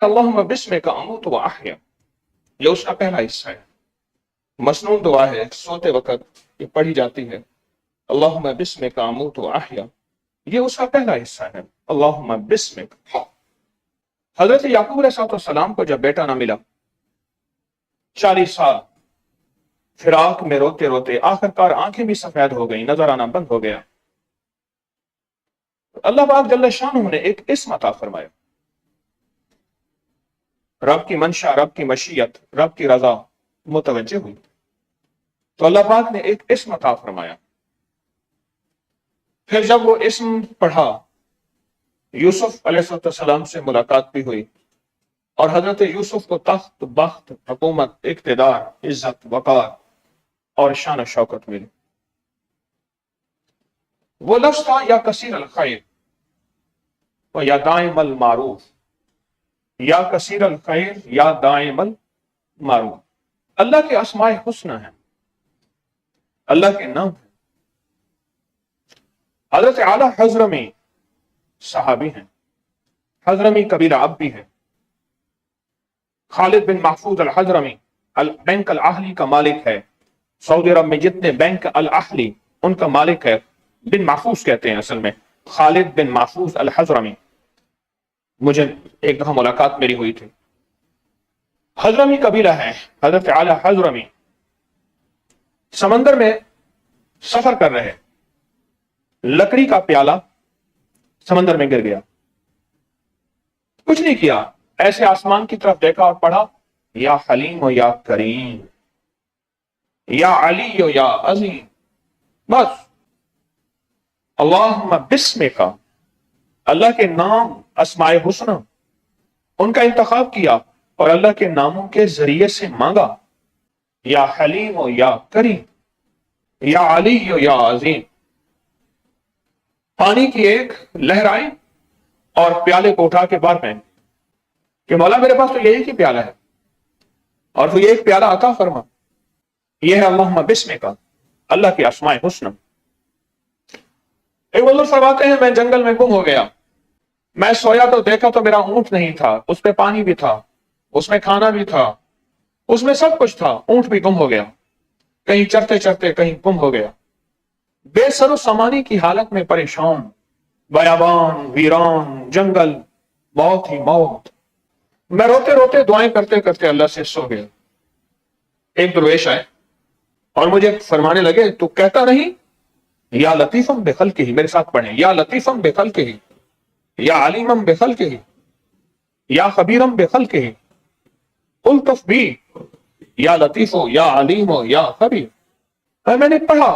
اللہم بسمک اموت و احیا، یہ اس کا پہلا حصہ ہے، مسنون دعا ہے، سوتے وقت یہ پڑھی جاتی ہے۔ اللہم بسمک اموت و احیا، یہ اس کا پہلا حصہ ہے، اللہم بسمک۔ حضرت یعقوب علیہ السلام کو جب بیٹا نہ ملا، 40 سال فراق میں روتے روتے آخر کار آنکھیں بھی سفید ہو گئی، نظر آنا بند ہو گیا، اللہ پاک جل شانہ نے ایک اسم عطا فرمایا۔ رب کی منشا، رب کی مشیت، رب کی رضا متوجہ ہوئی تو اللہ پاک نے ایک اسم عطا فرمایا۔ پھر جب وہ اسم پڑھا، یوسف علیہ السلام سے ملاقات بھی ہوئی اور حضرت یوسف کو تخت، بخت، حکومت، اقتدار، عزت، وقار اور شان و شوکت ملی۔ وہ لفظ تھا یا کثیر الخیر و یا دائم المعروف، یا کثیر الخیر یا دائم المعروف۔ اللہ کے اسماء حسنہ ہیں، اللہ کے نام ہیں۔ حضرت اعلی حضرمی صحابی ہیں، حضرمی قبیلہ اب بھی ہے۔ خالد بن محفوظ الحضرمی بینک الاہلی کا مالک ہے، سعودی عرب میں جتنے بینک الاہلی ان کا مالک ہے، بن محفوظ کہتے ہیں اصل میں، خالد بن محفوظ الحضرمی۔ مجھے ایک دفعہ ملاقات میری ہوئی تھی۔ حضرمی قبیلہ ہے، حضرت اعلی حضرمی سمندر میں سفر کر رہے، لکڑی کا پیالہ سمندر میں گر گیا، کچھ نہیں کیا، ایسے آسمان کی طرف دیکھا اور پڑھا یا حلیم و یا کریم، یا علی و یا عظیم، بس اللہم بسمک، اللہ کے نام اسماء حسنہ ان کا انتخاب کیا اور اللہ کے ناموں کے ذریعے سے مانگا، یا حلیم و یا کریم، یا علی و یا عظیم۔ پانی کی ایک لہر آئی اور پیالے کو اٹھا کے باہر پھینک کہ مولا میرے پاس تو یہی کی پیالہ ہے اور تو یہ ایک پیالہ عطا فرما۔ یہ ہے اللہم بسمک، اللہ کی اسماء حسنہ۔ ایک بزرگ فرماتے ہیں میں جنگل میں گم ہو گیا، میں سویا تو دیکھا تو میرا اونٹ نہیں تھا، اس پہ پانی بھی تھا، اس میں کھانا بھی تھا، اس میں سب کچھ تھا، اونٹ بھی گم ہو گیا، کہیں چرتے چرتے کہیں گم ہو گیا، بے سر و سامانی کی حالت میں پریشان، بیابان، ویران، جنگل، موت ہی موت۔ میں روتے روتے دعائیں کرتے کرتے اللہ سے سو گیا۔ ایک درویش آئے اور مجھے فرمانے لگے تو کہتا نہیں یا لطیفم بخلقہ، میرے ساتھ پڑھیں، یا لطیفم بخلقہ، یا علیمم بخلقہ، یا خبیرم بخلقہ، الطف بی یا لطیف ہو یا علیم ہو یا خبیر۔ میں نے پڑھا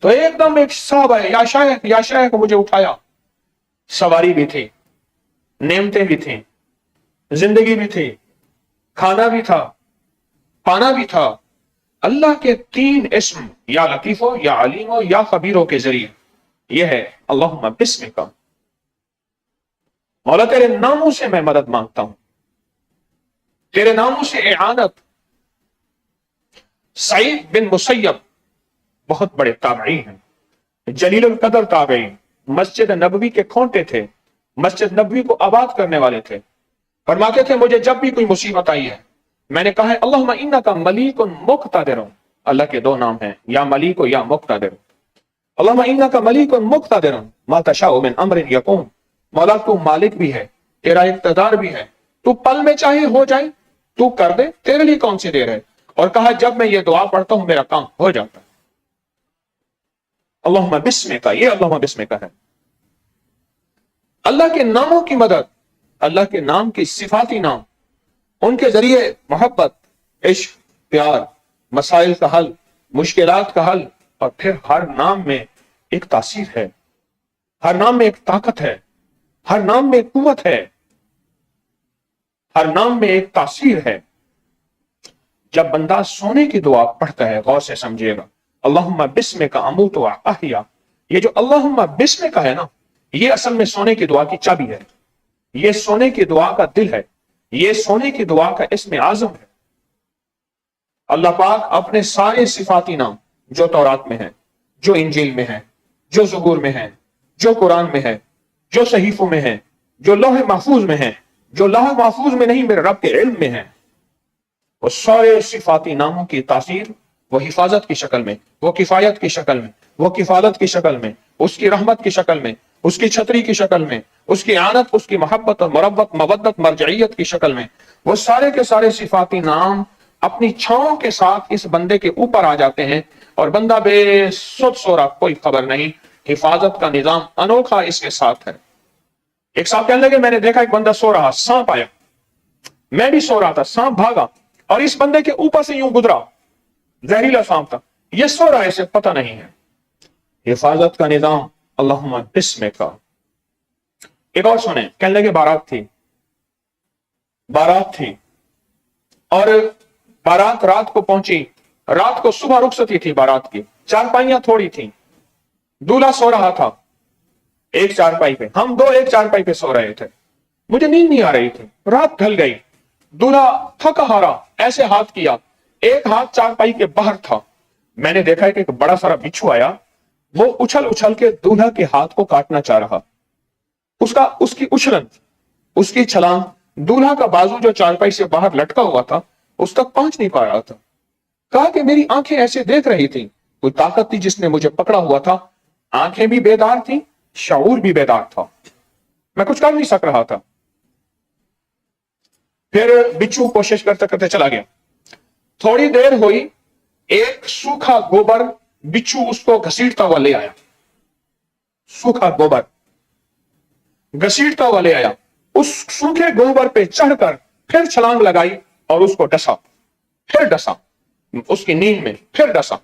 تو ایک دم ایک صاحب ہے، یا شیخ مجھے اٹھایا، سواری بھی تھی، نعمتیں بھی تھیں، زندگی بھی تھی، کھانا بھی تھا، پانا بھی تھا، اللہ کے 3 اسم یا لطیف ہو یا علیم ہو یا خبیر ہو کے ذریعے، یہ ہے اللہم بسمک، مولا تیرے ناموں سے میں مدد مانگتا ہوں، تیرے ناموں سے اعانت۔ سعید بن مسیب بہت بڑے تابعی ہیں، جلیل القدر تابعی، مسجد نبوی کے کھونٹے تھے، مسجد نبوی کو آباد کرنے والے تھے۔ فرماتے تھے مجھے جب بھی کوئی مصیبت آئی ہے میں نے کہا ہے اللہم انکا ملیک مقتدر، اللہ کے 2 نام ہیں، یا ملیک یا مقتدر۔ اللہم انکا ملیک مقتدر ما تشاء من امر یکون، مولا تو مالک بھی ہے، تیرا اقتدار بھی ہے، تو پل میں چاہے ہو جائے تو کر دے، تیرے لیے کون سی دیر ہے۔ اور کہا جب میں یہ دعا پڑھتا ہوں میرا کام ہو جاتا ہے۔ اللہم بسمک، یہ اللہم بسمک ہے۔ اللہ کے ناموں کی مدد، اللہ کے نام کی صفاتی نام، ان کے ذریعے محبت، عشق، پیار، مسائل کا حل، مشکلات کا حل، اور پھر ہر نام میں ایک تاثیر ہے، ہر نام میں ایک طاقت ہے، ہر نام میں ایک قوت ہے، ہر نام میں ایک تاثیر ہے۔ جب بندہ سونے کی دعا پڑھتا ہے غور سے سمجھے گا، اللہم بسمک اموت و احیا، یہ جو اللہم بسمک ہے نا، یہ اصل میں سونے کی دعا کی چابی ہے، یہ سونے کی دعا کا دل ہے، یہ سونے کی دعا کا اسم اعظم ہے۔ اللہ پاک اپنے سارے صفاتی نام جو تورات میں ہیں، جو انجیل میں ہیں، جو زبور میں ہیں، جو قرآن میں ہے، جو صحیفوں میں ہیں، جو لوح محفوظ میں ہیں، جو लौह महफूज में नहीं मेरे रब के इल्म में है। वो सारे सिफाती नामों की तासीर वो हिफाजत की शक्ल में, वो किफायत की शक्ल में, वो किफालत की शक्ल में, उसकी रहमत की शक्ल में, उसकी छतरी की शक्ल में, उसकी आनत, उसकी मोहब्बत और मुरब्बत मवद्दत मरजइयत की शक्ल में, वो सारे के सारे सिफाती नाम अपनी छांव के साथ इस बंदे के ऊपर आ जाते हैं और बंदा बेसुध सो रहा, कोई खबर नहीं। हिफाजत का निजाम अनोखा इसके साथ है। एक साहब कहने लगे मैंने देखा एक बंदा सो रहा, सांप आया, मैं भी सो रहा था, सांप भागा और इस बंदे के ऊपर से यूं गुजरा, जहरीला सांप था, ये सो रहा है, इसे पता नहीं है। हिफाजत का निजाम अल्लाहुम्मा बिस्मिका। एक और सुने, कहने लगे बारात थी और बारात रात को पहुंची, रात को सुबह रुखसती थी बारात की, चारपाइयां थोड़ी थी, दूल्हा सो रहा था एक चारपाई पे, हम दो एक चारपाई पे सो रहे थे, मुझे नींद नहीं आ रही थी, रात ढल गई, दूल्हा थका हारा ऐसे हाथ किया, एक हाथ चारपाई के बाहर था, मैंने देखा कि एक बड़ा सारा बिच्छू आया, वो उछल उछल के दूल्हा के हाथ को काटना चाह रहा, उसकी उछलन, उसकी छलांग दूल्हा का बाजू जो चारपाई से बाहर लटका हुआ था उस तक पहुंच नहीं पा रहा था। कहा कि मेरी आंखें ऐसे देख रही थी, कोई ताकत थी जिसने मुझे पकड़ा हुआ था, आंखें भी बेदार थी, शऊर भी बेदार था, मैं कुछ कर नहीं सक रहा था। फिर बिच्छू कोशिश करते करते चला गया, थोड़ी देर हुई, एक सूखा गोबर बिच्छू उसको घसीटता हुआ ले आया, सूखा गोबर घसीटता हुआ ले आया, उस सूखे गोबर पे चढ़कर फिर छलांग लगाई और उसको डसा, फिर डसा, उसकी नींद में फिर डसा।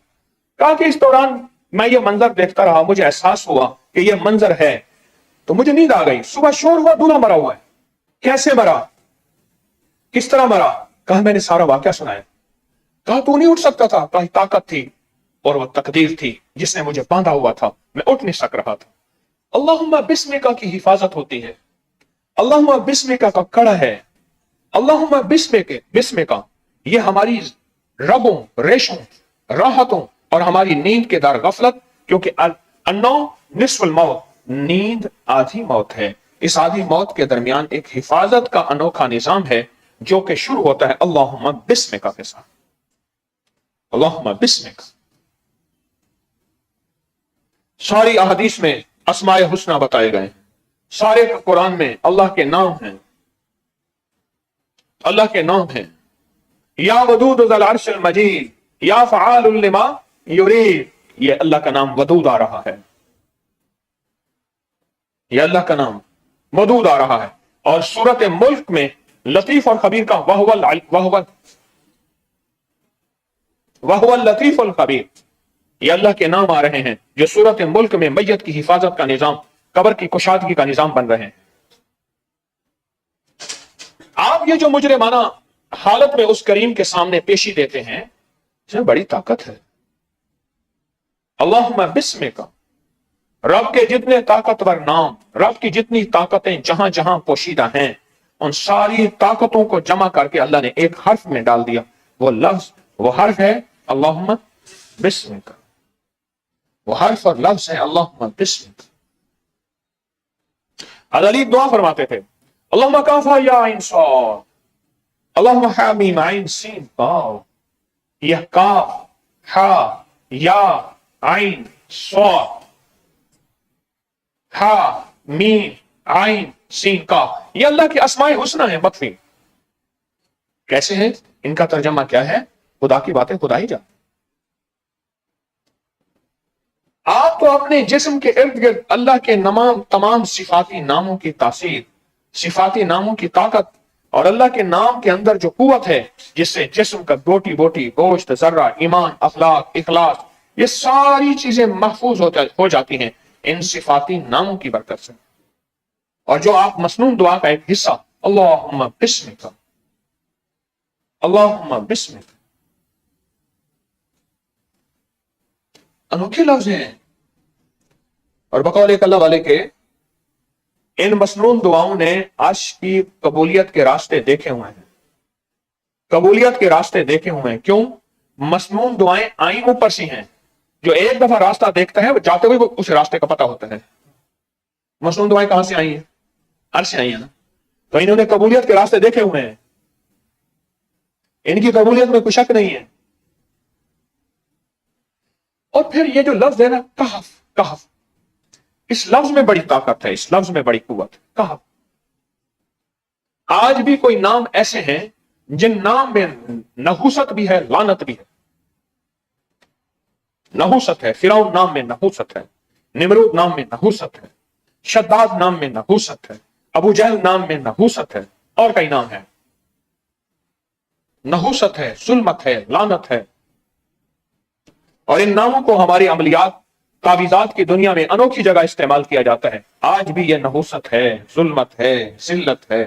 कहा कि इस दौरान मैं ये मंजर देखता रहा, मुझे एहसास हुआ कि ये मंजर है, तो मुझे नींद आ गई। सुबह शोर हुआ दूल्हा मरा हुआ है, कैसे मरा, किस तरह मरा? कहा मैंने सारा वाकया सुनाया। कहा तू नहीं उठ सकता था? कहा ताकत थी और वह तकदीर थी जिसने मुझे बांधा हुआ था, मैं उठ नहीं सक रहा था। अल्लाहुम्मा बिस्मिका की हिफाजत होती है, अल्लाहुम्मा बिस्मिका का कड़ा है, अल्लाहुम्मा बिस्मिका ये हमारी रगों, रेशों, राहतों और हमारी नींद के दर गफलत, क्योंकि अन्नौ निस्फुल मौत, नींद आधी मौत है। इस आधी मौत के दरमियान एक हिफाजत का अनोखा निजाम है जो कि शुरू होता है अल्लाहुम्मा बिस्मिका के साथ, अल्लाहुम्मा बिस्मिका। सारी अहदीस में अस्माए हुस्ना बताए गए हैं, सारे कुरान में अल्लाह के नाम हैं, अल्लाह के नाम हैं। या वदूद ज़ल अर्शिल मजीद, या फ़आलुल लिमा युरीद, ये अल्लाह का नाम वदूद आ रहा है, ये अल्लाह का नाम वदूद आ रहा है। और सूरत मुल्क में लतीफ और खबीर का वहुवल लतीफुल खबीर, ये अल्लाह के नाम आ रहे हैं जो सूरत मुल्क में मैयत की हिफाजत का निजाम, कब्र की कुशादगी का निजाम बन रहे हैं। आप ये जो मुजरिमाना हालत में उस करीम के सामने पेशी देते हैं, इसमें बड़ी ताकत है। अल्लाहुम्मा बिस्मिका, रब के जितने ताकतवर नाम, रब की जितनी ताकतें जहां जहां पोशीदा हैं, उन सारी ताकतों को जमा करके अल्लाह ने एक हर्फ में डाल दिया। वो लफ्ज, वो हर्फ है अल्लाहुम्मा बिस्मिका, वो हर्फ और लफ्ज है अल्लाहुम्मा बिस्मिका। अली दुआ फरमाते थे, अल्लाहुम्मा काफा या आइन साद, अल्लाहुम्मा हामीम आइन सीन काफ, यह काफ, हा, या, आइन, साद, हा, मीम, आइन, सीन, काफ, ये अल्लाह की अस्माए हुस्ना है मतफी। कैसे है? इनका तर्जमा क्या है? खुदा की बातें खुदा ही जाने। आप तो अपने जिस्म के इर्द गिर्द अल्लाह के तमाम सिफाती नामों की तासीर, सिफाती नामों की ताकत और अल्लाह के नाम के अंदर जो कुव्वत है जिससे जिस्म का बोटी बोटी, गोश्त, जर्रा, ईमान, अखलाक, इखलास, ये सारी चीजें महफूज हो जाती हैं इन सिफाती नामों की बरकत से। और जो आप मसनून दुआ का एक हिस्सा अल्लाहुम्मा बिस्मिका, अल्लाहुम्मा बिस्मिका, अनोखे लफ्ज हैं। और बकौल एक अल्लाह वाले के इन मसनून दुआओं ने अर्श की कबूलियत के रास्ते देखे हुए हैं, कबूलियत के रास्ते देखे हुए हैं। क्यों? मसनून दुआएं आई ऊपर से हैं, जो एक दफा रास्ता देखता है वो जाते हुए उस रास्ते का पता होता है। मसनून दुआएं कहां से आई हैं? अर्श से आई है ना। तो इन्होंने कबूलियत के रास्ते देखे हुए हैं, इनकी कबूलियत में कोई शक नहीं है। और फिर ये जो लफ्ज है ना, कहफ, कहफ, इस लफ्ज में बड़ी ताकत है, इस लफ्ज में बड़ी कुव्वत है, कहफ। आज भी कोई नाम ऐसे हैं जिन नाम में नहुसत भी है, लानत भी है। नहुसत है, फिरौन नाम में नहुसत है, निमरूद नाम में नहुसत है, शद्दाद नाम में नहुसत है, अबू जहल नाम में नहुसत है, और कई नाम है। नहुसत है, जुल्मत है, लानत है। और इन नामों को हमारी अमलियात, तावीज़ात की दुनिया में अनोखी जगह इस्तेमाल किया जाता है। आज भी यह नहुसत है, जुल्मत है, जिल्लत है,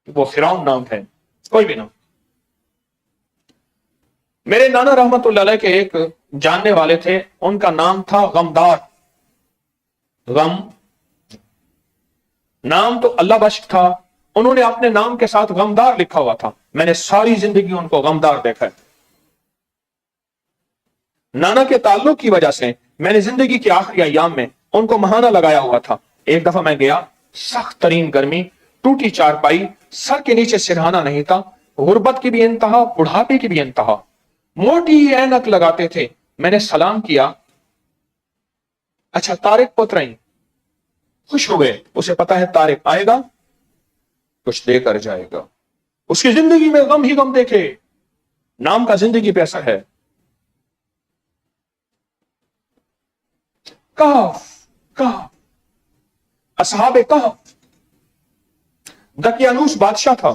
वो फिरौन नाम है, कोई भी नाम। मेरे नाना रहमतुल्लाह अलैह के एक जानने वाले थे, उनका नाम था गमदार। गम नाम तो अल्लाह बख्श था, उन्होंने अपने नाम के साथ गमदार लिखा हुआ था। मैंने सारी जिंदगी उनको गमदार देखा है। नाना के ताल्लुक की वजह से मैंने जिंदगी के आखिरी अय्याम में उनको महाना लगाया हुआ था। एक दफा मैं गया, सख्त तरीन गर्मी, टूटी चारपाई, सर के नीचे सिरहाना नहीं था, गुर्बत की भी इंतहा, बुढ़ापे की भी इंतहा, मोटी ऐनक लगाते थे। मैंने सलाम किया, अच्छा तारिक पुत्र, खुश हो गए। उसे पता है तारिक आएगा, कुछ देकर जाएगा। उसकी जिंदगी में गम ही गम देखे। नाम का जिंदगी पे असर है। कहफ, कहफ, असहाबे कहफ। दकियानूस बादशाह था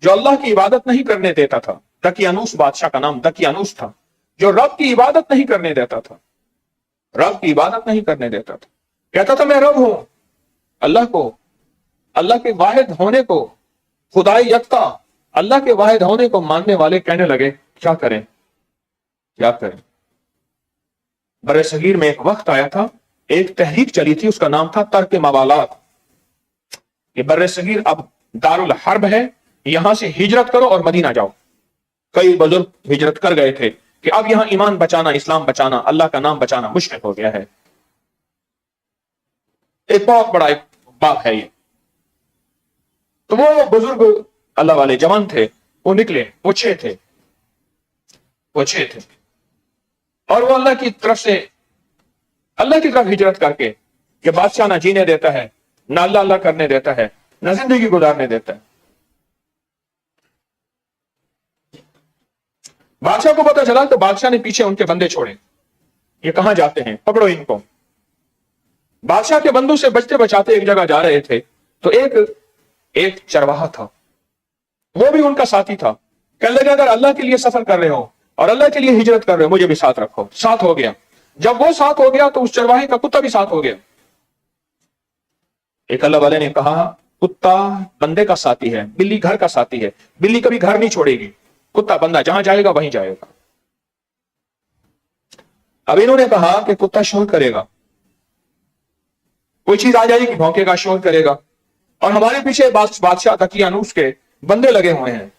जो अल्लाह की इबादत नहीं करने देता था। दकियानूस बादशाह का नाम दकियानूस था, जो रब की इबादत नहीं करने देता था। रब की इबादत नहीं करने देता था। कहता था मैं रब हूं। अल्लाह को, अल्लाह के वाहिद होने को, खुदाई यकता, अल्लाह के वाहिद होने को मानने वाले कहने लगे क्या करें, क्या करें। बरे सगीर में एक वक्त आया था, एक तहरीक चली थी, उसका नाम था तर्क मवालात। ये बर्रे सगीर अब दारुल हर्ब है, यहां से हिजरत करो और मदीना जाओ। कई बुजुर्ग हिजरत कर गए थे कि अब यहां ईमान बचाना, इस्लाम बचाना, अल्लाह का नाम बचाना मुश्किल हो गया है। एक बहुत बड़ा एक बात है ये। तो वो बुजुर्ग अल्लाह वाले जवान थे, वो निकले, पूछे थे, पूछे थे, और वो अल्लाह की तरफ से, अल्लाह की तरफ हिजरत करके, कि बादशाह ना जीने देता है, ना अल्लाह अल्लाह करने देता है, ना जिंदगी गुजारने देता है। बादशाह को पता चला तो बादशाह ने पीछे उनके बंदे छोड़े, ये कहां जाते हैं, पकड़ो इनको। बादशाह के बंदों से बचते बचाते एक जगह जा रहे थे, तो एक चरवाहा था, वो भी उनका साथी था। कहने लगे अगर अल्लाह के लिए सफर कर रहे हो और अल्लाह के लिए हिजरत कर रहे हो, मुझे भी साथ रखो। साथ हो गया। जब वो साथ हो गया तो उस चरवाहे का कुत्ता भी साथ हो गया। एक अल्लाह वाले ने कहा कुत्ता बंदे का साथी है, बिल्ली घर का साथी है, बिल्ली कभी घर नहीं छोड़ेगी, कुत्ता बंदा जहां जाएगा वहीं जाएगा। अब इन्होंने कहा कि कुत्ता शोर करेगा, कोई चीज आ जाएगी, भौंकेगा, शोर करेगा, और हमारे पीछे बादशाह दकियानूस के बंदे लगे हुए हैं।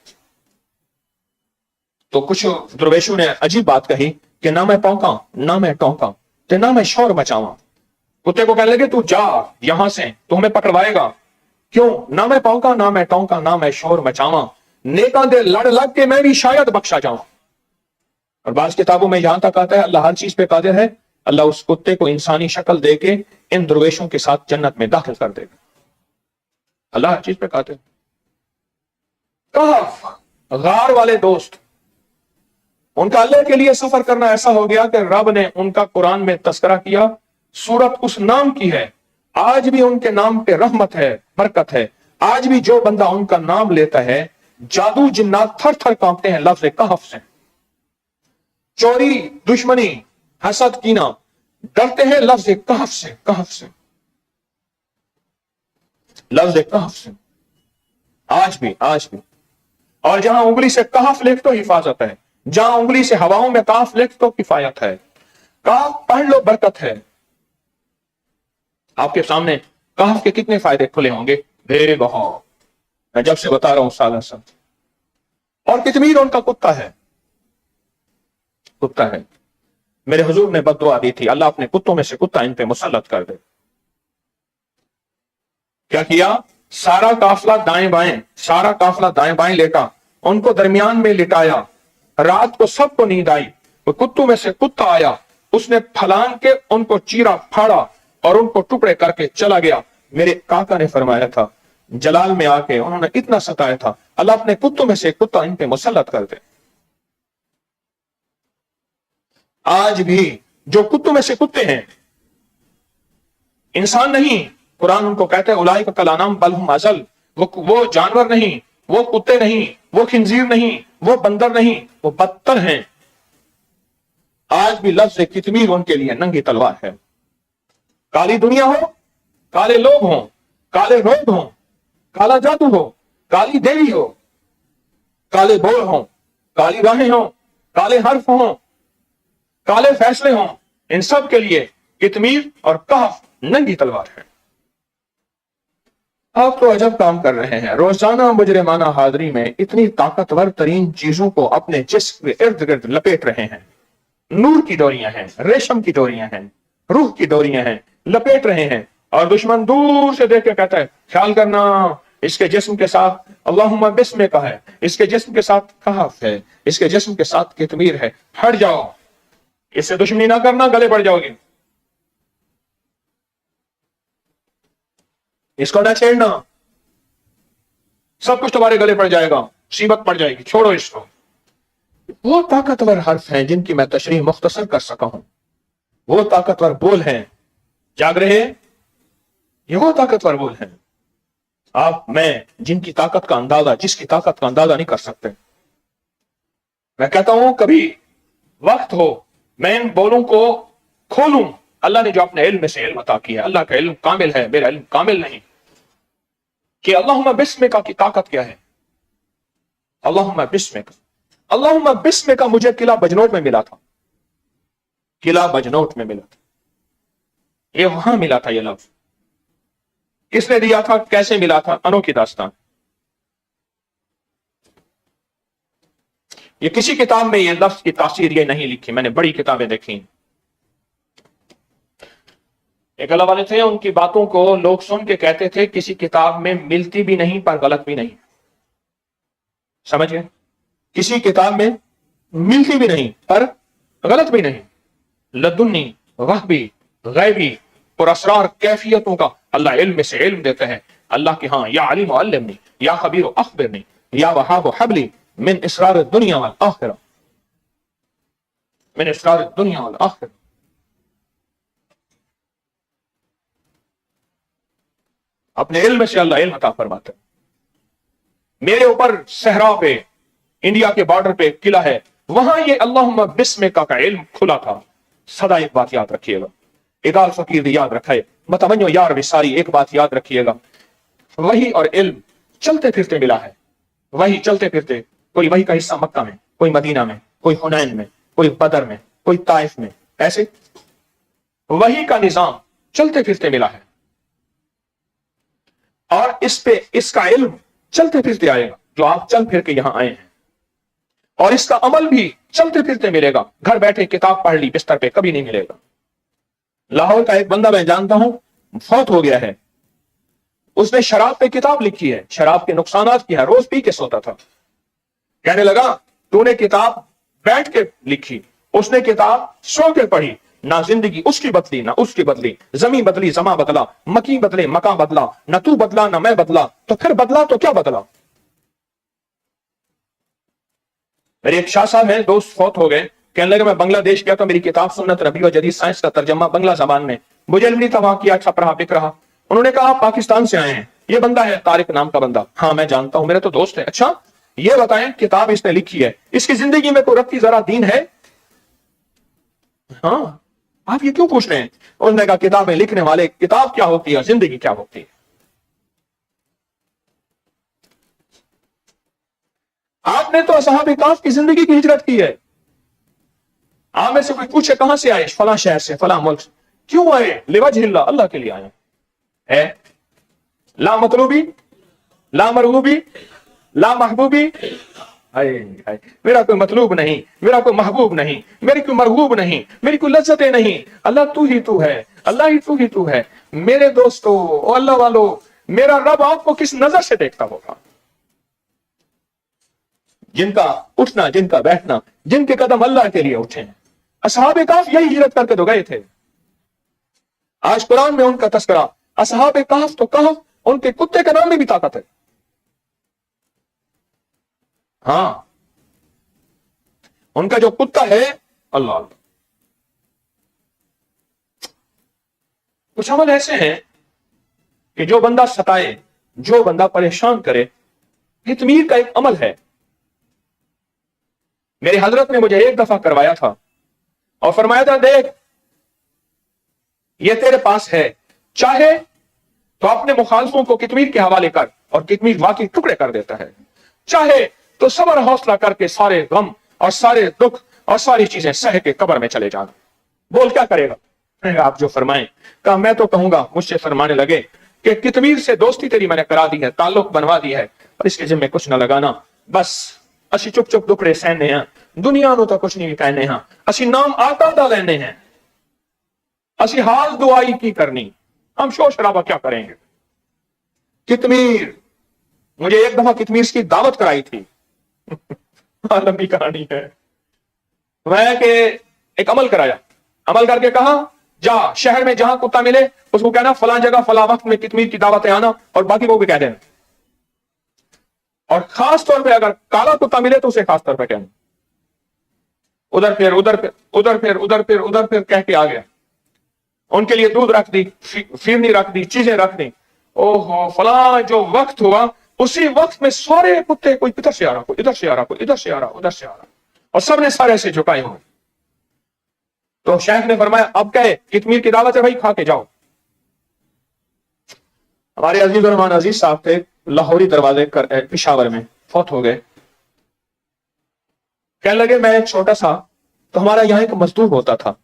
तो कुछ दुर्वेशों ने अजीब बात कही कि ना मैं पौंका, ना मैं टौंका, ते ना मैं शोर मचावा। कुत्ते को कहने लगे तू जा यहां से, तो हमें पकड़वाएगा। क्यों? ना मैं पौंका, ना मैं टौंका, ना मैं शोर मचावा, नेका दे लड़ लग के मैं भी शायद बख्शा जाऊं। और बाज किताबों में यहां तक आता है अल्लाह हर चीज पे कादिर है। अल्लाह उस कुत्ते को इंसानी शक्ल देके इन दुर्वेशों के साथ जन्नत में दाखिल कर देगा। अल्लाह हर चीज पे कादिर। कहफ, गार वाले दोस्त, उनका अल्लाह के लिए सफर करना ऐसा हो गया कि रब ने उनका कुरान में तस्करा किया। सूरत उस नाम की है, आज भी उनके नाम पे रहमत है, बरकत है। आज भी जो बंदा उनका नाम लेता है, जादू जिन्नात थर थर कांपते हैं लफ्ज कहफ से। चोरी, दुश्मनी, हसद, कीना डरते हैं लफ्ज कहफ से, कहफ से, लफ्ज कहफ से। आज भी, आज भी। और जहां उंगली से कहफ लिख तो हिफाजत है, जहां उंगली से हवाओं में काफ लिख तो किफायत है। काफ पढ़ लो बरकत है। आपके सामने कहफ के कितने फायदे खुले होंगे, बेबहाव। मैं जब से बता रहा हूं साल सब। और कितमीर उनका कुत्ता है, कुत्ता है। मेरे हुजूर ने बद्दुआ दी थी, अल्लाह अपने कुत्तों में से कुत्ता इन पे मुसल्लत कर दे। क्या किया? सारा काफिला दाएं बाएं लेटा, उनको दरमियान में लिटाया, रात को सबको नींद आई, वो कुत्तों में से कुत्ता आया, उसने फलांग के उनको चीरा फाड़ा और उनको टुकड़े करके चला गया। मेरे काका ने फरमाया था, जलाल में आके उन्होंने इतना सताया था, अल्लाह अपने कुत्तों में से कुत्ता इन पे मुसल्लत कर दे। आज भी जो कुत्तों में से कुत्ते हैं, इंसान नहीं, कुरान उनको कहते हैं उलाइका कल अनाम बल हुम अज़ल, वो जानवर नहीं, वो कुत्ते नहीं, वो खिंजीर नहीं, वो बंदर नहीं, वो बदतर हैं। आज भी लफ्ज़ कितमीर उनके लिए नंगी तलवार है। काली दुनिया हो, काले लोग हों, काले रोग हों, काला जादू हो, काली देवी हो, काले बोल हों, काली राहें हों, काले हर्फ हों, काले फैसले हों, इन सब के लिए कितमीर और कहफ नंगी तलवार है। आप तो अजब काम कर रहे हैं, रोजाना मुजरिमाना हाजिरी में इतनी ताकतवर तरीन चीजों को अपने जिस्म के इर्द गिर्द लपेट रहे हैं। नूर की डोरियां हैं, रेशम की डोरियां हैं, रूह की डोरियां हैं, लपेट रहे हैं, और दुश्मन दूर से देख के कहता है ख्याल करना, इसके जिस्म के साथ अल्लाहुम्मा बिस्मे का है, इसके जिस्म के साथ कहफ है, इसके जिस्म के साथ कितमीर है, हट जाओ, इससे दुश्मनी ना करना, गले पड़ जाओगे, इसको ना छेड़ना, सब कुछ तुम्हारे गले पड़ जाएगा, मुसीबत पड़ जाएगी, छोड़ो इसको। वो ताकतवर हर्फ हैं जिनकी मैं तशरीह मुख्तसर कर सका हूं, वो ताकतवर बोल हैं, जाग रहे, ये वो ताकतवर बोल हैं। आप मैं जिनकी ताकत का अंदाजा, जिसकी ताकत का अंदाजा नहीं कर सकते। मैं कहता हूं कभी वक्त हो मैं इन बोलों को खोलूं, अल्लाह ने जो अपने इल्म में से इल्म अता किया, अल्लाह का इल्म कामिल है, मेरा इल्म कामिल नहीं, कि अल्लाहुम्मा बिस्मिका की ताकत क्या है। अल्लाहुम्मा बिस्मिका, अल्लाहुम्मा बिस्मिका मुझे किला बजनोट में मिला था, किला बजनोट में मिला था, ये वहां मिला था, ये लफ्ज किसने दिया था, कैसे मिला था, अनोखी दास्तान। ये किसी किताब में ये लफ्ज की तासीर ये नहीं लिखी, मैंने बड़ी किताबें देखी। एक अल्लाह वाले थे, उनकी बातों को लोग सुन के कहते थे किसी किताब में मिलती भी नहीं पर गलत भी नहीं। समझ गए, किसी किताब में मिलती भी नहीं पर गलत भी नहीं। लदुन्नी वहबी गैबी और असरार कैफियतों का अल्लाह इल्म में से इल्म देते हैं। अल्लाह के हाँ, या अलीम अल्लिमनी, या खबीर अखबिरनी, या वहाब हबली मिन इसरार दुनिया वल आखिरा, मिन इसरार दुनिया वल आखिरा। अपने इल्म से अल्लाह इल्म अता फरमाते हैं। मेरे ऊपर सहरा पे, इंडिया के बॉर्डर पे किला है, वहां ये अल्लाहुम्मा बिस्मिका का इल्म खुला था। सदा एक बात याद रखिएगा, इदाल फकीर ने याद रखा है, मतमन्यो यार विसारी, एक बात याद रखिएगा, वही और इल्म चलते फिरते मिला है, वही चलते फिरते, कोई वही का हिस्सा मक्का में, कोई मदीना में, कोई हुनैन में, कोई बदर में, कोई ताइफ में, ऐसे वही का निजाम चलते फिरते मिला है। और इस पे इसका इल्म चलते फिरते आएगा, जो आप चल फिर के यहां आए हैं, और इसका अमल भी चलते फिरते मिलेगा। घर बैठे किताब पढ़ ली बिस्तर पे कभी नहीं मिलेगा। लाहौर का एक बंदा मैं जानता हूं, फौत हो गया है, उसने शराब पे किताब लिखी है, शराब के नुकसानात की है, रोज पी के सोता था। कहने लगा तूने किताब बैठ के लिखी, उसने किताब सो के पढ़ी, ना जिंदगी उसकी बदली ना उसकी बदली, जमी बदली जमा बदला, मकी बदले मका बदला, न तू बदला न मैं बदला, तो फिर बदला तो क्या बदला। मेरे एक शाह साहब हैं, दोस्त फौत हो गए, कहने लगे मैं बांग्लादेश गया तो मेरी किताब सुन्नत नबी व जदीद साइंस का तर्जमा बांग्ला जबान में, मुझे इल्म नहीं था, वहां किया, छप रहा बिक रहा। उन्होंने कहा आप पाकिस्तान से आए हैं, ये बंदा है तारिक नाम का बंदा। हाँ मैं जानता हूं, मेरे तो दोस्त है। अच्छा ये बताएं किताब इसने लिखी है, इसकी जिंदगी में कोई रत्ती जरा दीन है? हाँ आप ये क्यों पूछ रहे हैं? उन्होंने कहा किताबें लिखने वाले, किताब क्या होती है, जिंदगी क्या होती है। आपने तो असहाब काफ की जिंदगी की हिजरत की है। आप में से कोई पूछे कहां से आए, फला शहर से, फला मुल्क से। क्यों आए? लिवजहिल्लाह, अल्लाह के लिए आए है। ला मतलूबी, ला मरगूबी, ला महबूबी। मेरा कोई मतलूब नहीं, मेरा कोई महबूब नहीं, मेरी कोई मरगूब नहीं, मेरी कोई लज्जतें नहीं, अल्लाह तू ही तू है, अल्लाह ही तू है। मेरे दोस्तों, अल्लाह वालों, मेरा रब आपको किस नजर से देखता होगा। जिनका उठना, जिनका बैठना, जिनके कदम अल्लाह के लिए उठे हैं, असहाबे काफ यही हिजरत करके तो गए थे। आज कुरान में उनका तस्करा, असहाबे काफ तो कहा, उनके कुत्ते के नाम में भी ताकत है। हाँ, उनका जो कुत्ता है अल्लाह। कुछ अमल ऐसे हैं कि जो बंदा सताए, जो बंदा परेशान करे, कितमीर का एक अमल है। मेरी हजरत ने मुझे एक दफा करवाया था और फरमाया था, देख ये तेरे पास है, चाहे तो अपने मुखालफों को कितमीर के हवाले कर, और कितमीर वाकई टुकड़े कर देता है। चाहे तो सब्र हौसला करके सारे गम और सारे दुख और सारी चीजें सह के कब्र में चले जाना। बोल क्या करेगा? आप जो फरमाएं। कहा मैं तो कहूंगा, मुझसे फरमाने लगे कि कितमीर से दोस्ती तेरी मैंने करा दी है, ताल्लुक बनवा दी है, पर इसके जिम्मे कुछ न लगाना। बस असी चुप चुप दुखड़े सहने हैं, दुनिया नु तो कुछ नहीं कहने हैं, असी नाम आता दा लेने हैं, असी हाल दुआई की करनी, हम शोर शराबा क्या करेंगे। कितमीर, मुझे एक दफा कितमीर की दावत कराई थी। लंबी कहानी है। मैं के एक अमल कराया, अमल करके कहा जा शहर में जहां कुत्ता मिले उसको कहना फलां जगह फलां वक्त में कितमीर की दावत है आना, और बाकी वो भी कह देना। और खास तौर पे अगर काला कुत्ता मिले तो उसे खास तौर पे कहना। उधर फिर उधर फिर उधर फिर उधर फिर उधर फिर कह के आ गया। उनके लिए दूध रख दी, फिरनी रख दी, चीजें रख दी। ओहो, फलां जो वक्त हुआ उसी वक्त में सारे कुत्ते, कोई इधर से आ रहा, कोई इधर से आ रहा, कोई इधर से आ रहा, उधर से आ रहा, और सबने सारे से झुकाए हुए। तो शेख ने फरमाया अब कहे कितमीर की दावत है भाई, खा के जाओ। हमारे अजीज और रहमान अजीज साहब थे, लाहौरी दरवाजे कर पिशावर में फौत हो गए। कहने लगे मैं छोटा सा, तो हमारा यहाँ एक मजदूर होता था,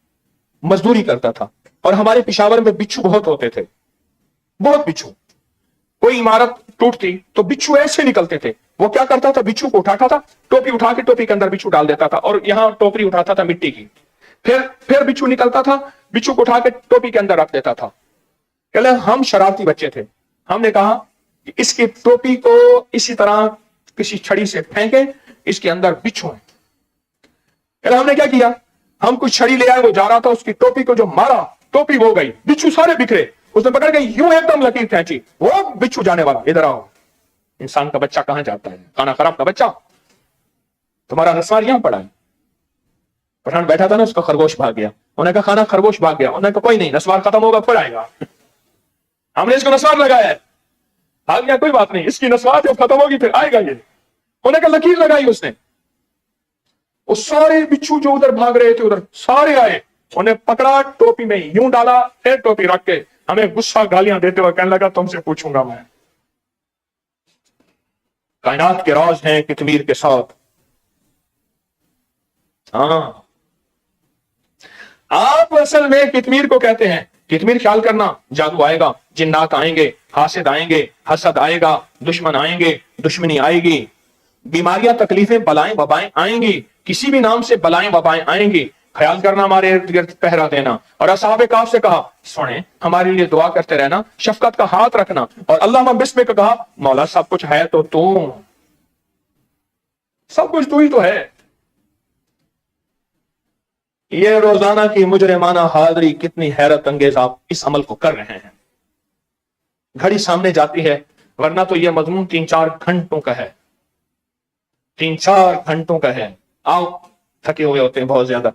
मजदूरी करता था, और हमारे पिशावर में बिच्छू बहुत होते थे, बहुत बिच्छू। कोई इमारत टूटती तो बिच्छू ऐसे निकलते थे। वो क्या करता था, बिच्छू को उठाता था, टोपी उठा के टोपी के अंदर बिच्छू डाल देता था, और यहां टोपी उठाता था मिट्टी की। फिर बिच्छू निकलता था, बिच्छू को उठा के टोपी के अंदर रख देता था। कहले हम शरारती बच्चे थे, हमने कहा कि इसकी टोपी को इसी तरह किसी छड़ी से फेंके, इसके अंदर बिच्छू है। कहले हमने क्या किया, हम कुछ छड़ी ले आए, वो जा रहा था, उसकी टोपी को जो मारा, टोपी हो गई, बिच्छू सारे बिखरे, उसने पकड़ के यूं एकदम लकीर खींची, वो बिच्छू जाने वाला, इधर आओ। इंसान का बच्चा कहां जाता है, खाना खराब का बच्चा, तुम्हारा नस्वार यहां पड़ा है। पठान बैठा था ना, उसका खरगोश भाग गया, उन्होंने कहा खाना खरगोश भाग गया, उन्होंने कहा कोई नहीं, नस्वार खत्म होगा फिर आएगा। हमने इसको नस्वार लगाया है, भाग गया कोई बात नहीं, इसकी नस्वार जब खत्म होगी फिर आएगा ये। उन्होंने कहा लकीर लगाई उसने, वो सारे बिच्छू जो उधर भाग रहे थे उधर सारे आए, उन्हें पकड़ा, टोपी में यूं डाला, फिर टोपी रख के हमें गुस्सा गालियां देते हुए कहने लगा तुमसे पूछूंगा मैं। कायनात के राज हैं कितमीर के साथ। हाँ, आप असल में कितमीर को कहते हैं, कितमीर ख्याल करना, जादू आएगा, जिन्नात आएंगे, हासिद आएंगे, हसद आएगा, दुश्मन आएंगे, दुश्मनी आएगी, बीमारियां तकलीफें बलाएं वबाएं आएंगी, किसी भी नाम से बलाएं वबाएं आएंगी। ख्याल करना, हमारे इर्द गिर्द पहरा देना। और असहाबे काफ से कहा सुने हमारे लिए दुआ करते रहना, शफकत का हाथ रखना, और अल्लाह बिस्मिक का कहा मौला सब कुछ है तो तू, सब कुछ तू ही तो है। ये रोजाना की मुजरिमाना हाजिरी कितनी हैरत अंगेज आप इस अमल को कर रहे हैं। घड़ी सामने जाती है, वरना तो यह मजमून 3-4 घंटों का है, 3-4 घंटों का है। आओ, थके हुए होते हैं बहुत ज्यादा,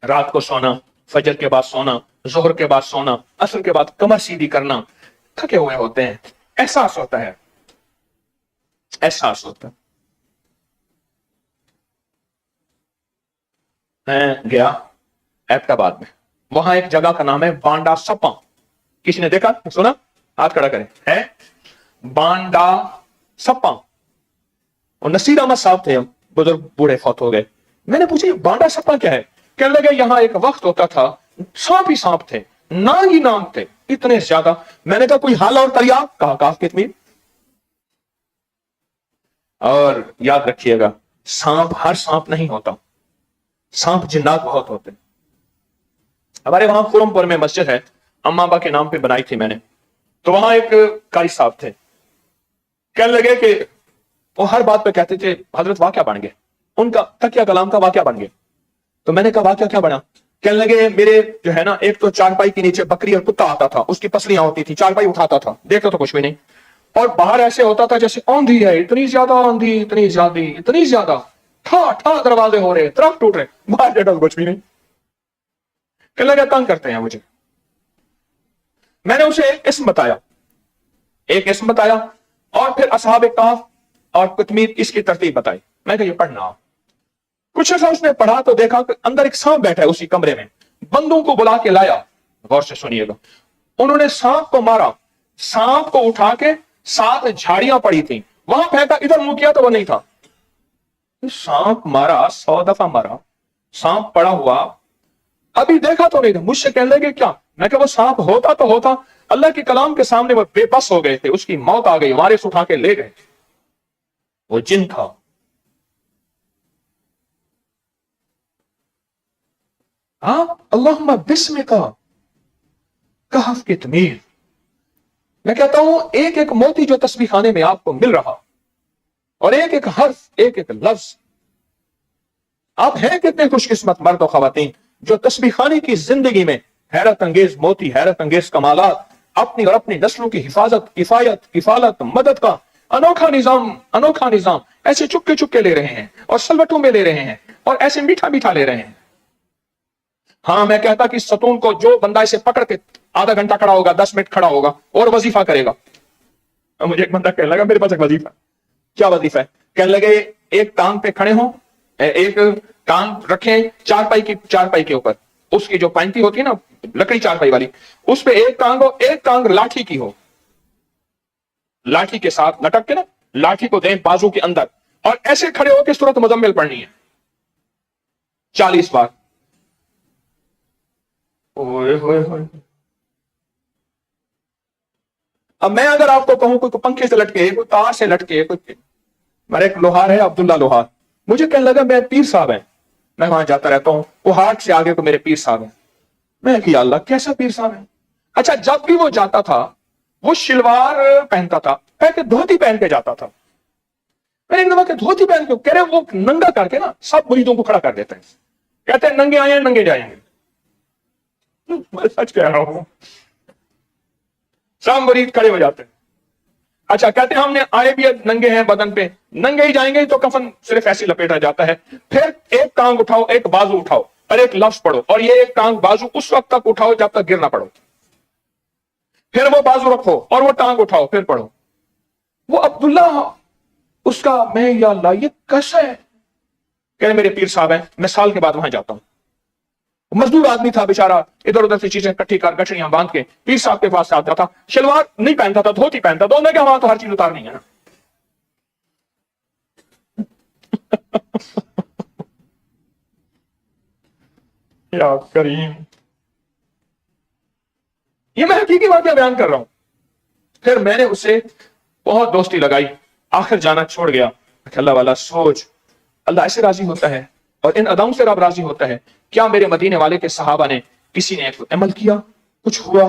रात को सोना, फजर के बाद सोना, जोहर के बाद सोना, असर के बाद कमर सीधी करना, थके हुए होते हैं, एहसास होता है, एहसास होता है। मैं गया एबटाबाद में, वहां एक जगह का नाम है बांडा सपा। किसी ने देखा, सुना? हाथ खड़ा करें। है बांडा सपा। और नसीर अहमद साहब थे, बुजुर्ग बूढ़े फौत हो गए। मैंने पूछा बांडा सपा क्या है? कहने लगे यहाँ एक वक्त होता था, सांप ही सांप थे, नाम ही नाम थे, इतने ज्यादा। मैंने कहा कोई हाल और तरियाब? कहा काफ कितमीर। और याद रखिएगा, सांप हर सांप नहीं होता, सांप जिन्नात बहुत होते हैं। हमारे वहां खुरमपुर में मस्जिद है, अम्मा अब्बा के नाम पे बनाई थी मैंने। तो वहां एक कारी साहब थे, कहने लगे कि वो हर बात पे कहते थे हजरत वाकया बन गए, उनका तकिया कलाम का वाकया बन गया। तो मैंने कहा वाकया क्या बना? कहने लगे मेरे जो है ना, एक तो चारपाई के नीचे बकरी और कुत्ता आता था, उसकी पसलियां होती थी, चारपाई उठाता था, देखता तो कुछ भी नहीं, और बाहर ऐसे होता था जैसे आंधी है, इतनी ज्यादा आंधी, इतनी ज्यादा, ठा ठा दरवाजे हो रहे, ट्रक टूट रहे, बाहर देखा तो कुछ भी नहीं। कहने लगे तंग करते हैं मुझे। मैंने उसे एक इसम बताया और फिर असहाब कहफ और कतमीर इसकी तरतीब बताई। मैं कहा ये पढ़ना। कुछ ऐसा उसने पढ़ा तो देखा कि अंदर एक सांप बैठा है उसी कमरे में, बंदों को बुला के लाया। गौर से सुनिएगा, उन्होंने सांप को मारा, सांप को उठा के 7 झाड़ियां पड़ी थी वहां फेंका, इधर मुंह किया तो वो नहीं था। सांप मारा, 100 दफा मारा, सांप पड़ा हुआ, अभी देखा तो नहीं था। मुझसे कहने लगे क्या? मैं कहा वो सांप होता तो होता, अल्लाह के कलाम के सामने वो बेबस हो गए थे, उसकी मौत आ गई, वारिस उठा के ले गए, वो जिन था। हाँ, अल्लाहुम्मा बिस्मिका कहफ की तमीर। मैं कहता हूं एक एक मोती जो तस्बीह खाने में आपको मिल रहा, और एक एक हर्फ, एक एक लफ्ज, आप हैं कितने खुशकिस्मत मर्द और खवातीन जो तस्बीह खाने की जिंदगी में हैरत अंगेज मोती, हैरत अंगेज कमालात, अपनी और अपनी नस्लों की हिफाजत, किफायत, किफालत, मदद का अनोखा निजाम ऐसे चुपके चुपके ले रहे हैं, और सलवटों में ले रहे हैं, और ऐसे मीठा मीठा ले रहे हैं। हाँ, मैं कहता कि सतून को जो बंदा इसे पकड़ के आधा घंटा खड़ा होगा, 10 मिनट खड़ा होगा और वजीफा करेगा। मुझे एक बंदा कहने लगा मेरे पास एक वजीफा। क्या वजीफा है? कहने लगे एक टांग पे खड़े हो, एक टांग रखें चारपाई के ऊपर, उसकी जो पैंती होती है ना लकड़ी चारपाई वाली, उस पे एक टांग हो, एक टांग लाठी की हो, लाठी के साथ लटक के ना, लाठी को दें बाजू के अंदर, और ऐसे खड़े होकर सूरत मुजम्मिल पढ़नी है 40 बार। ओए होए होए। अब मैं अगर आपको कहूं कोई पंखे से लटके, कोई तार से लटके, कोई, मेरा एक लोहार है अब्दुल्ला लोहार, मुझे कहने लगा मैं पीर साहब है, मैं वहां जाता रहता हूं, वो हाट से आगे को मेरे पीर साहब है। मैं कि अल्लाह कैसा पीर साहब है? अच्छा, जब भी वो जाता था वो शलवार पहनता था, पहन के धोती पहन के जाता था। मैंने एक दफा धोती पहन के, कह रहे वो नंगा करके ना सब मुरीदों को खड़ा कर देते हैं, कहते हैं नंगे आए नंगे जाएंगे। मैं सच कह रहा हूं, सब मुरीद खड़े हो जाते हैं। अच्छा, कहते हैं हमने आए भी नंगे हैं बदन पे, नंगे ही जाएंगे तो कफन सिर्फ ऐसे लपेटा जाता है। फिर एक टांग उठाओ, एक बाजू उठाओ और एक लफ्ज पढ़ो, और ये एक टांग बाजू उस वक्त तक उठाओ जब तक गिर ना पड़ो, फिर वो बाजू रखो और वो टांग उठाओ, फिर पढ़ो। वो अब्दुल्ला उसका, मैं या अल्लाह ये कैसा है? कह रहे मेरे पीर साहब हैं, मैं साल के बाद वहां जाता हूं। मजदूर आदमी था बेचारा, इधर उधर से चीजें इकट्ठी कर गठरियां बांध के पीर साहब के पास आता था। शलवार नहीं पहनता था, धोती पहनता था। क्या वहां तो हर चीज उतारनी है ना। या करीम, ये मैं हकीकी वाकया बयान कर रहा हूं। फिर मैंने उससे बहुत दोस्ती लगाई, आखिर जाना छोड़ गया। अल्लाह वाला सोच, अल्लाह ऐसे राजी होता है और इन अदाओं से रब राजी होता है। क्या मेरे मदीने वाले के सहाबा ने किसी ने अमल किया, कुछ हुआ?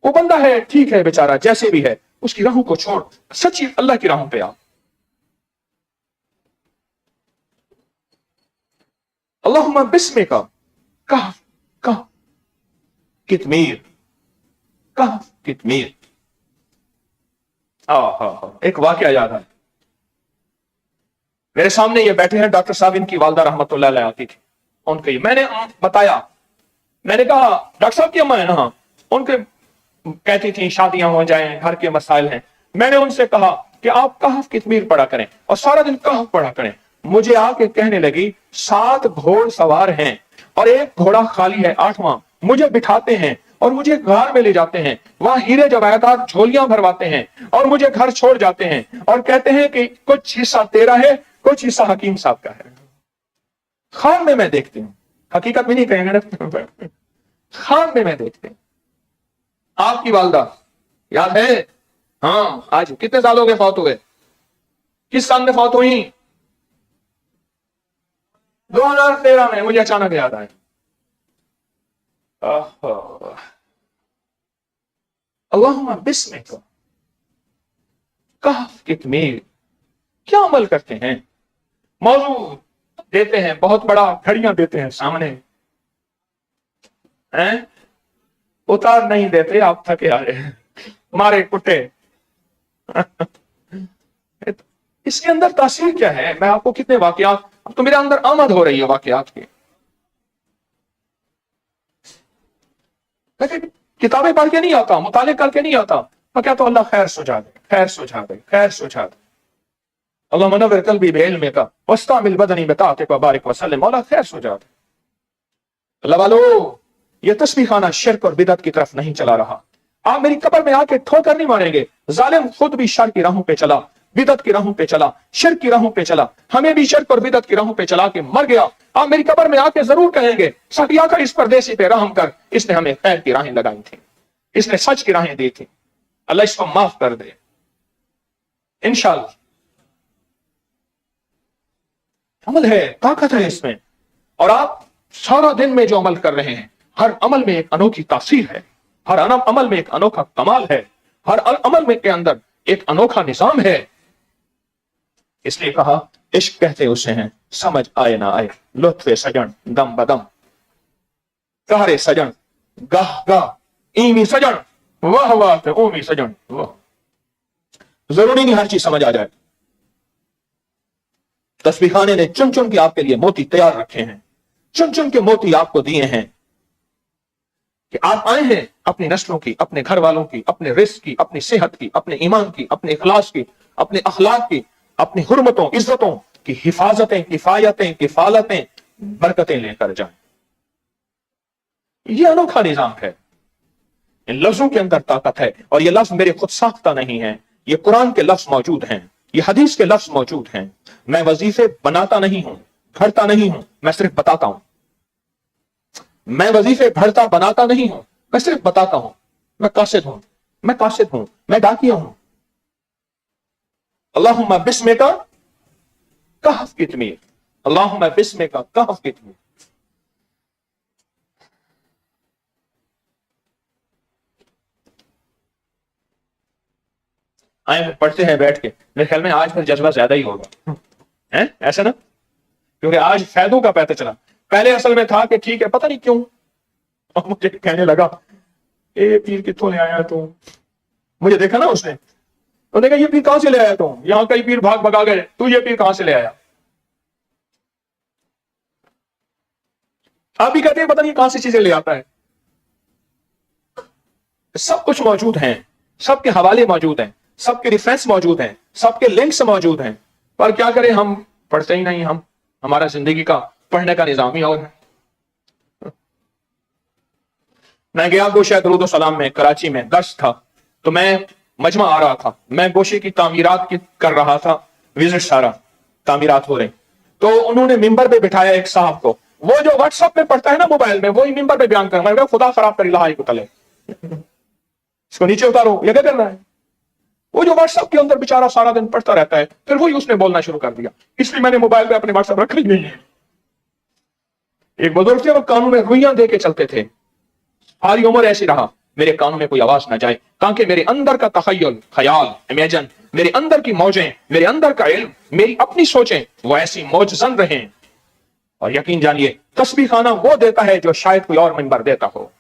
वो बंदा है, ठीक है बेचारा जैसे भी है, उसकी राहों को छोड़, सच्ची अल्लाह की राहों पे आ। अल्लाहुम्मा बिस्मिका कहफ कहफ कितमीर, कहफ कितमीर। एक वाकया याद है, मेरे सामने ये बैठे हैं डॉक्टर साहब, इनकी वालदा रहमतुल्लाह अलैहा आती थी उनके, मैंने बताया, मैंने कहा डॉक्टर साहब की अम्मा है ना, उनके कहती थी शादियां हो जाएं, घर के मसाइल हैं। मैंने उनसे कहा कि आप कहफ कितमीर पढ़ा करें और सारा दिन कहफ पढ़ा करें। मुझे आके कहने लगी 7 घोड़ सवार हैं और एक घोड़ा खाली है, 8वां, मुझे बिठाते हैं और मुझे घर में ले जाते हैं, वहां हीरे जवाहरात झोलियां भरवाते हैं और मुझे घर छोड़ जाते हैं और कहते हैं कि कुछ हिस्सा तेरा है, कुछ हिस्सा हकीम साहब का है। ख्वाब में मैं देखती हूँ, हकीकत में नहीं कहेंगे, ख्वाब में मैं देखती हूँ। आपकी वालदा याद है? हाँ, आज कितने साल हो गए फौत हुए? किस साल में फौत हुई? 2013 में। मुझे अचानक याद आया। अल्लाहुम्मा बिस्मिका कहफ कितमीर। क्या अमल करते हैं, मौजू देते हैं, बहुत बड़ा घड़ियां देते हैं सामने, हैं उतार नहीं देते, आप थके आ रहे हैं, मारे कुटे। इसके अंदर तासीर क्या है? मैं आपको कितने वाकयात, अब तो मेरे अंदर आमद हो रही है वाकयात की। लेकिन किताबें पढ़ के नहीं आता, मुताले करके नहीं आता, मैं कहता हूं अल्लाह खैर सुझा दे, खैर सुझा दे, खैर सुझा दे। अल्लाह मनव्विर क़ल्बी बिइल्मिका वस्तामिल बदनी बिताअतिका वबारिक वसल्लिम, मौला खैर सुझा दे। अल्लाह वालो, ये तस्बीह खाना शिर्क और बिदअत की तरफ नहीं चला रहा। आप मेरी कब्र में आके ठोकर नहीं मारेंगे। जालिम खुद भी शर की राहों पे चला, बिदअत की राहों पे चला, शिर्क की राहों पे चला, हमें भी शिर्क और बिदअत की राहों पे चला के मर गया। आप मेरी कब्र में आके जरूर कहेंगे, सकिया का इस परदेसी पे रहम कर, इसने हमें खैर की राहें लगाई थी, इसने सच की राहें दी थी, अल्लाह इसको माफ कर दे। इंशाअल्लाह अमल है, ताकत है इसमें। और आप सारा दिन में जो अमल कर रहे हैं, हर अमल में एक अनोखी तासीर है, हर अमल में एक अनोखा कमाल है, हर अमल में के अंदर एक अनोखा निजाम है। इसलिए कहा इश्क कहते उसे हैं, समझ आए ना आए, लुत्फ़े सजन दम बदम, कहरे सजन गाह गाह, ईमी सजन वाह वाह, ओमी सजन वाह। जरूरी नहीं हर चीज समझ आ जाए। तस्बीह खाने ने चुन चुन के आपके लिए मोती तैयार रखे हैं, चुन चुन के मोती आपको दिए हैं कि आप आए हैं अपनी नस्लों की, अपने घर वालों की, अपने रिस्क की, अपनी सेहत की, अपने ईमान की, अपने इखलास की, अपने अखलाक की, अपनी हुर्मतों इज्जतों की हिफाजतें, किफायतें, किफालतें, बरकतें लेकर जाएं। यह अनोखा निजाम है। इन लफ्जों के अंदर ताकत है, और ये लफ्ज मेरे खुद साख्ता नहीं है, ये कुरान के लफ्ज मौजूद हैं, ये हदीस के लफ्ज मौजूद हैं। मैं वजीफे बनाता नहीं हूं, भरता नहीं हूं, मैं सिर्फ बताता हूं। मैं वजीफे भरता बनाता नहीं हूं, मैं सिर्फ बताता हूं। मैं कासिद हूं, मैं कासिद हूं, मैं डाकिया हूं। अल्लाहुम्मा बिस्मिका कहफ कितमीर, अल्लाहुम्मा बिस्मिका कहफ कितमीर। आए पढ़ते हैं बैठ के। मेरे ख्याल में आज फिर जज्बा ज्यादा ही होगा, है ऐसा ना, क्योंकि आज फैदों का पता चला। पहले असल में था कि ठीक है, पता नहीं क्यों, और मुझे कहने लगा ए पीर कित्थों ले आया तू। मुझे देखा ना उसने, उन्होंने कहा ये पीर कहां से ले आया तू, यहां कई पीर भाग भगा गए, तू ये पीर कहां से ले आया। आप भी कहते हैं पता नहीं कहां से चीजें ले आता है। सब कुछ मौजूद है, सबके हवाले मौजूद हैं, सबके रेफरेंस मौजूद हैं, सबके लिंक्स मौजूद हैं, पर क्या करें, हम पढ़ते ही नहीं। हमारा जिंदगी का पढ़ने का निजाम ही और है। मैं गया गोशा दरूद सलाम में, कराची में दर्स था, तो मैं मजमा आ रहा था, मैं गोशे की तामीरात की कर रहा था, विजिट सारा तामीरात हो रही, तो उन्होंने मिंबर पे बिठाया एक साहब को, वो जो व्हाट्सएप में पढ़ता है ना मोबाइल में, वही मिंबर पे बयान कर रहा है, खुदा खराब कर इलाही को तले, इसको नीचे उतारो, ये क्या करना है। वो जो व्हाट्सएप के अंदर बेचारा सारा दिन पढ़ता रहता है, फिर वही उसने बोलना शुरू कर दिया। इसलिए मैंने मोबाइल पे अपने व्हाट्सएप रख ली नहीं है। एक बुजुर्ग थे, वो कानों में रुइयां दे के चलते थे, सारी उम्र ऐसी रहा, मेरे कानों में कोई आवाज ना जाए, ताकि मेरे अंदर का तखय्युल, ख्याल, इमेजिन, मेरे अंदर की मौजें, मेरे अंदर का इल्म, मेरी अपनी सोचें, वो ऐसी मौजजन रहें। और यकीन जानिए, तस्बीह खाना वो देता है जो शायद कोई और मिंबर देता हो।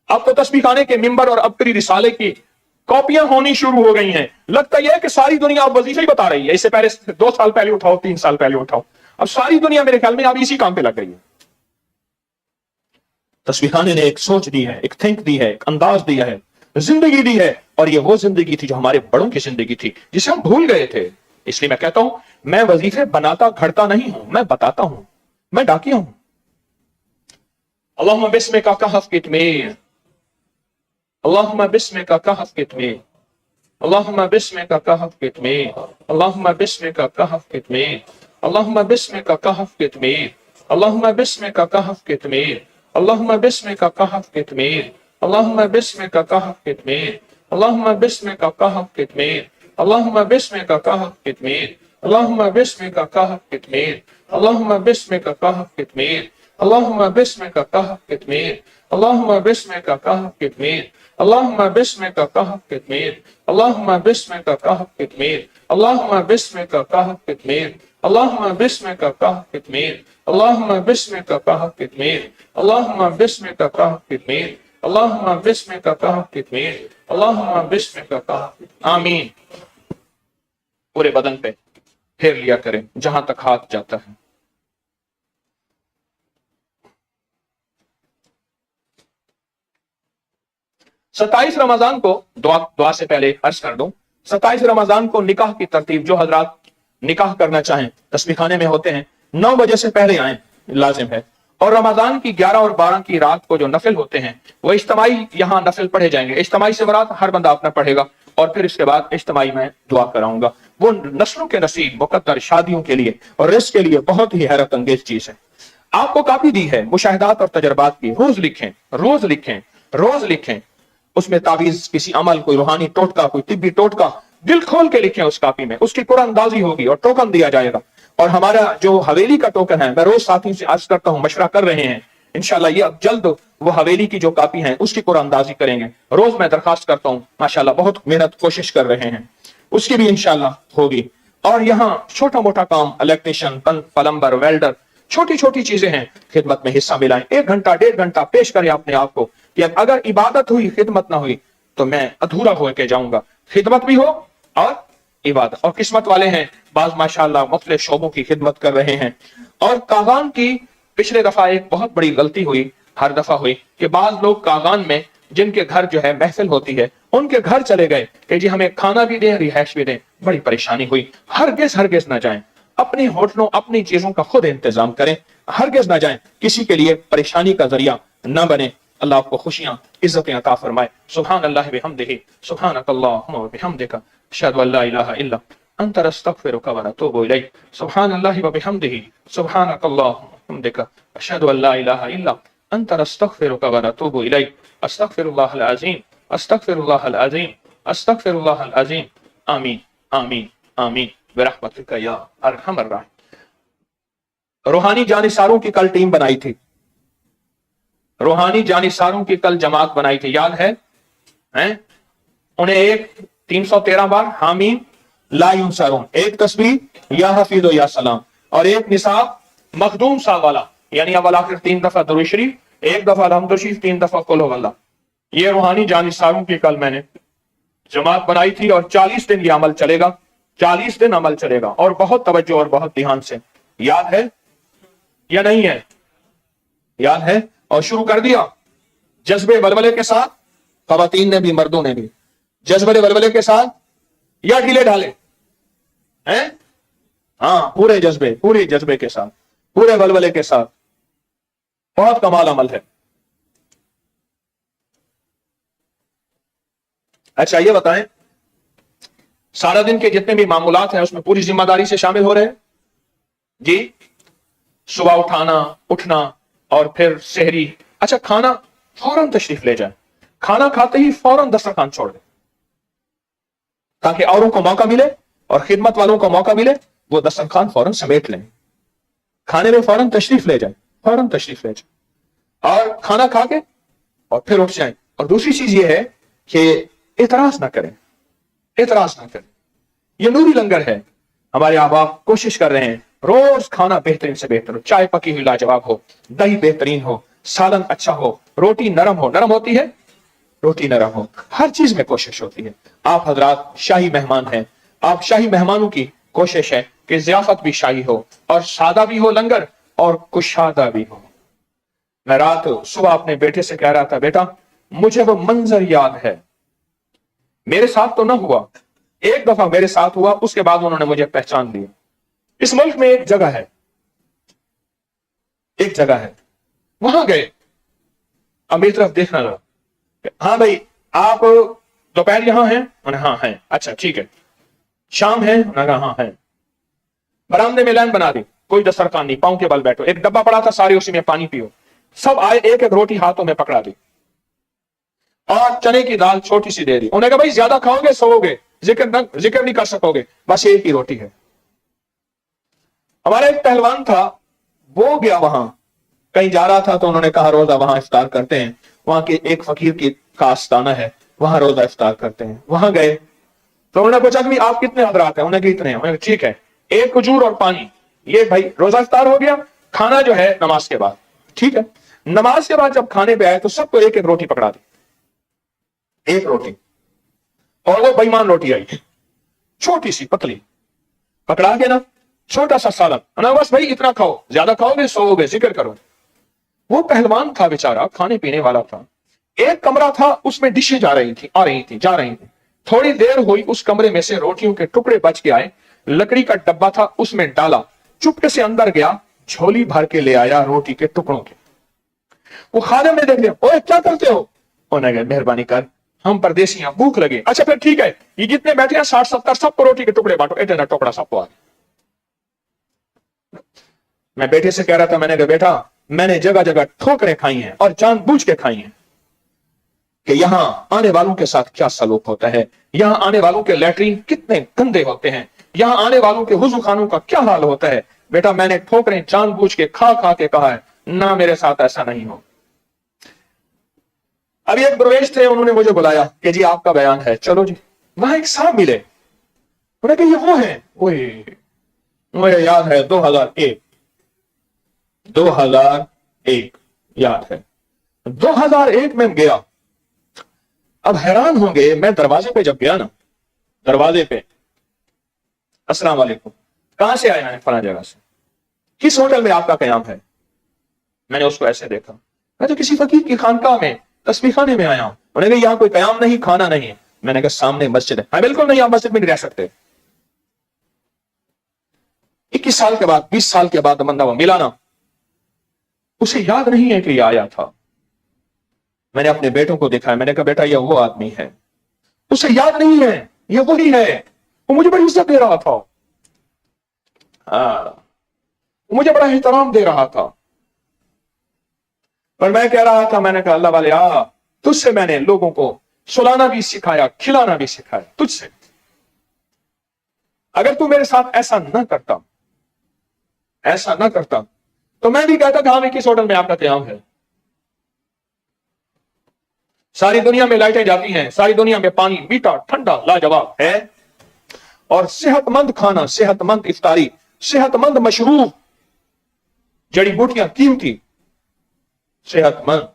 अब तो तस्बीह खाने के मिंबर और अबकरी रिसाले की कॉपियां होनी शुरू हो गई हैं। लगता यह है कि सारी दुनिया अब वजीफे ही बता रही है। इससे पहले 2 साल पहले उठाओ, 3 साल पहले उठाओ, अब सारी दुनिया मेरे ख्याल में अब इसी काम पे लग गई है। तस्बीह खाने ने एक सोच दी है, एक थिंक दी है, एक अंदाज दिया है, जिंदगी दी है, और ये वो जिंदगी थी जो हमारे बड़ों की जिंदगी थी, जिसे हम भूल गए थे। इसलिए मैं कहता हूं, मैं वजीफे बनाता घड़ता नहीं हूं, मैं बताता हूं, मैं डाकिया हूं। अल्लाहुम्मा बिस्मिका कहफ कितमीर, अल्लाहुम्मा बिस्मिका कहफ कितमीर, अल्लाहुम्मा बिस्मिका कहफ कितमीर, अल्लाहुम्मा बिस्मिका कहफ कितमीर, अल्लाहुम्मा बिस्मिका कहफ कितमीर, अल्लाहुम्मा बिस्मिका कहफ कितमीर, अल्लाहुम्मा बिस्मिका कहफ कितमीर, अल्लाहुम्मा बिस्मिका कहफ कितमीर, अल्लाहुम्मा बिस्मिका कहफ कितमीर, अल्लाहुम्मा बिस्मिका कहफ कितमीर, अल्लाहुम्मा बिस्मिका कहफ कितमीर, अल्लाहुम्मा बिस्मिका कहफ कितमीर, Allahumma bismika kah kitmir, Allahumma bismika kah kitmir, Allahumma bismika kah kitmir, Allahumma bismika kah kitmir, Allahumma bismika kah kitmir, Allahumma bismika kah kitmir, Allahumma bismika kah kitmir, Allahumma bismika kah kitmir, Allahumma bismika kah kitmir, Allahumma bismika kah. आमीन। पूरे बदन पे फेर लिया करें जहां तक हाथ जाता है। सत्ताईस रमजान को दुआ से पहले अर्ज कर दूं, 27 रमजान को निकाह की तरतीब, जो हजरात निकाह करना चाहें तस्बीह खाने में होते हैं 9 बजे से पहले आए लाजिम है। और रमजान की 11 और 12 की रात को जो नफिल होते हैं वो इज्तिमाई यहाँ नफिल पढ़े जाएंगे। इज्तिमाई से मुराद हर बंदा अपना पढ़ेगा और फिर इसके बाद इज्तिमाई में दुआ कराऊंगा। वो नस्लों के नसीब मुकद्दर शादियों के लिए और रिस्क के लिए बहुत ही हैरत अंगेज चीज है। आपको काफी दी है मुशाहिदात और तजर्बात की, रोज लिखें, रोज लिखें, रोज लिखें। उसमें तावीज, किसी अमल, कोई रूहानी टोटका, कोई तिब्बी टोटका, दिल खोल के लिखें उस कापी में। उसकी कुरानंदाजी होगी और टोकन दिया जाएगा। और हमारा जो हवेली का टोकन है, मैं रोज साथियों से अर्ज करता हूं, मशवरा कर रहे हैं, इंशाल्लाह ये अब जल्द वो हवेली की जो कापी है उसकी कुरानंदाजी करेंगे। रोज मैं दरखास्त करता हूं, माशाल्लाह बहुत मेहनत कोशिश कर रहे हैं, उसकी भी इंशाल्लाह होगी। और यहाँ छोटा मोटा काम, इलेक्ट्रिशियन, प्लम्बर, वेल्डर, छोटी छोटी चीजें हैं, खिदमत में हिस्सा मिलाएं। 1 घंटा 1.5 घंटा पेश करें अपने आप को कि अगर इबादत हुई, खिदमत ना हुई तो मैं अधूरा होकर जाऊंगा। खिदमत भी हो और इबादत। और किस्मत वाले हैं बाज माशाअल्लाह मुख्तलिफ शोबों की खिदमत कर रहे हैं। और कागान की पिछले दफा एक बहुत बड़ी गलती हुई, हर दफा हुई, कि बाज लोग कागान में जिनके घर जो है महफिल होती है उनके घर चले गए कि जी हमें खाना भी दें, रिहाइश भी दें। बड़ी परेशानी हुई। हरगिज ना जाएं, अपनी होटलों, अपनी चीजों का खुद इंतजाम करें। हरगिज ना जाएं, किसी के लिए परेशानी का जरिया न बने। अल्लाह आपको खुशियां, इज्जतें अता फरमाए। सुभान अल्लाह बिहम्दिही, सुभानक अल्लाहुम्मा व बिहम्दिका, अशहदु अल्ला इलाहा इल्ला अंत अस्तगफिरुका व अतूबु इलैक। सुभान अल्लाह व बिहम्दिही, सुभानक अल्लाहुम्मा व बिहम्दिका, अशहदु अल्ला इलाहा इल्ला अंत अस्तगफिरुका व अतूबु इलैक। अस्तगफिरुल्लाहल अज़ीम, अस्तगफिरुल्लाहल अज़ीम, अस्तगफिरुल्लाहल अज़ीम। आमीन आमीन आमीन बिरहमतिका या अरहमर राहिमीन। रूहानी जानिसारों की कल टीम बनाई थी, रूहानी जानिसारों की कल जमात बनाई थी, याद है? उन्हें 313 बार हामीम ला युनसरून, एक तस्बीह या हफीज़ो या सलाम, और एक निसाब मखदूम सा वाला, यानी अव्वल आखिर 3 दफा दुरूद शरीफ, 1 दफा अलहम्दुलिल्लाह शरीफ, 3 दफा कुल हुवल्लाह। ये रूहानी जानिसारों की कल मैंने जमात बनाई थी और 40 दिन ये अमल चलेगा, 40 दिन अमल चलेगा। और बहुत तवज्जो और बहुत ध्यान से। याद है या नहीं है? याद है? और शुरू कर दिया जज्बे वलवले के साथ, खवातीन ने भी मर्दों ने भी, जज्बे वलवले के साथ या ढीले ढाले हैं? हाँ, पूरे जज्बे के साथ, पूरे वलवले के साथ। बहुत कमाल अमल है। अच्छा ये बताएं, सारा दिन के जितने भी मामूलात हैं उसमें पूरी जिम्मेदारी से शामिल हो रहे हैं जी? सुबह उठना और फिर सहरी। अच्छा, खाना फौरन तशरीफ ले जाए, खाना खाते ही फौरन दस्तरखान छोड़ दे, ताकि औरों को मौका मिले और खिदमत वालों को मौका मिले, वो दस्तरखान फौरन समेट लें। खाने में फौरन तशरीफ ले जाए, फौरन तशरीफ ले जाए और खाना खा के और फिर उठ जाए। और दूसरी चीज ये है कि एतराज ना करें, एतराज ना करें। ये नूरी लंगर है, हमारे अहबाब कोशिश कर रहे हैं रोज खाना बेहतरीन से बेहतर हो, चाय पकी हुई लाजवाब हो, दही बेहतरीन हो, सालन अच्छा हो, रोटी नरम हो, नरम होती है रोटी नरम हो, हर चीज में कोशिश होती है। आप हजरात शाही मेहमान हैं, आप शाही मेहमानों की कोशिश है कि ज़ियाफत भी शाही हो और सादा भी हो लंगर और कुशादा भी हो। मैं रात सुबह अपने बेटे से कह रहा था, बेटा मुझे वो मंजर याद है, मेरे साथ तो ना हुआ, एक दफा मेरे साथ हुआ, उसके बाद उन्होंने मुझे पहचान लिया। इस मुल्क में एक जगह है, वहां गए, अब मेरी तरफ देखना लगा, हाँ भाई आप दोपहर यहां हैं? उन्हें हाँ हैं। अच्छा ठीक है, शाम है? उन्होंने कहा हाँ है। बरामदे में लाइन बना दी, कोई दस्तरखान नहीं, पांव के बल बैठो, एक डब्बा पड़ा था, सारे उसी में पानी पियो। सब आए, एक एक रोटी हाथों में पकड़ा दी और चने की दाल छोटी सी दे दी। उन्होंने कहा भाई ज्यादा खाओगे सोओगे, जिक्र नहीं कर सकोगे, बस एक ही रोटी है। हमारा एक पहलवान था, वो गया वहां कहीं जा रहा था तो उन्होंने कहा रोजा वहां इफ्तार करते हैं, वहां के एक फकीर की का आस्थाना है, वहां रोजा इफ्तार करते हैं। वहां गए तो उन्होंने पूछा कि आप कितने हजरात हैं? उन्होंने इतने हैं। उन्होंने ठीक है, एक खजूर और पानी, ये भाई रोजा इफ्तार हो गया। खाना जो है नमाज के बाद। ठीक है, नमाज के बाद जब खाने पे आए तो सबको एक एक रोटी पकड़ा दी, एक रोटी, और वो बेईमान रोटी आई, छोटी सी पतली, पकड़ा के ना छोटा सा सालन, बस भाई इतना खाओ, ज्यादा खाओगे सोओगे, जिक्र करो। वो पहलवान था बेचारा, खाने पीने वाला था। एक कमरा था, उसमें डिशें जा रही थी, आ रही थी, जा रही थी। थोड़ी देर हुई, उस कमरे में से रोटियों के टुकड़े बच के आए, लकड़ी का डब्बा था, उसमें डाला, चुपके से अंदर गया, झोली भर के ले आया रोटी के टुकड़ों के। वो खादिम ने देख लिया, ओए क्या करते हो? उन्होंने कहा मेहरबानी कर, हम परदेसी हैं, भूख लगे। अच्छा फिर ठीक है, ये जितने बैठे हैं 60-70 सबको रोटी के टुकड़े बांटो, इतना टुकड़ा सबको आ। मैं बेटे से कह रहा था, मैंने कहा बेटा मैंने जगह जगह ठोकरें खाई हैं और जानबूझ के खाई हैं कि यहां आने वालों के साथ क्या सलूक होता है, यहां आने वालों के लैट्रिन कितने गंदे होते हैं, यहां आने वालों के हुजू खानों का क्या हाल होता है। बेटा मैंने ठोकरें जानबूझ के खा खा के कहा है, ना मेरे साथ ऐसा नहीं हो। अभी एक दरवेश थे, उन्होंने मुझे बुलाया कि जी आपका बयान है, चलो जी। वहां एक साहब मिले, उन्होंने कहा ये वो है, ओए मुझे याद है 2001 याद है, 2001 में गया। अब हैरान होंगे, मैं दरवाजे पे जब गया ना, दरवाजे पे अस्सलाम वालेकुम, कहां से आया है? फला जगह से। किस होटल में आपका कयाम है? मैंने उसको ऐसे देखा, मैं तो किसी फकीर की खानकाह में तस्बीह खाने में आया हूं। उन्होंने कहा यहां कोई कयाम नहीं, खाना नहीं है। मैंने कहा सामने मस्जिद है। हाँ बिल्कुल नहीं, आप मस्जिद में नहीं रह सकते। 21 साल के बाद, 20 साल के बाद बंदा वो मिला ना, उसे याद नहीं है कि ये आया था। मैंने अपने बेटों को देखा है, मैंने कहा बेटा ये वो आदमी है, उसे याद नहीं है, ये वही है। वो मुझे बड़ी इज्जत दे रहा था, वो मुझे बड़ा एहतराम दे रहा था, पर मैं कह रहा था, मैंने कहा अल्लाह वाले तुझसे मैंने लोगों को सुलाना भी सिखाया, खिलाना भी सिखाया, तुझसे। अगर तू मेरे साथ ऐसा ना करता, ऐसा ना करता, तो मैं भी कहता था हमें किस होटल में आपका कयाम है। सारी दुनिया में लाइटें जाती हैं, सारी दुनिया में पानी मीठा ठंडा लाजवाब है, और सेहतमंद खाना, सेहतमंद इफ्तारी, सेहतमंद मशरूब, जड़ी बूटियां कीमती, सेहतमंद,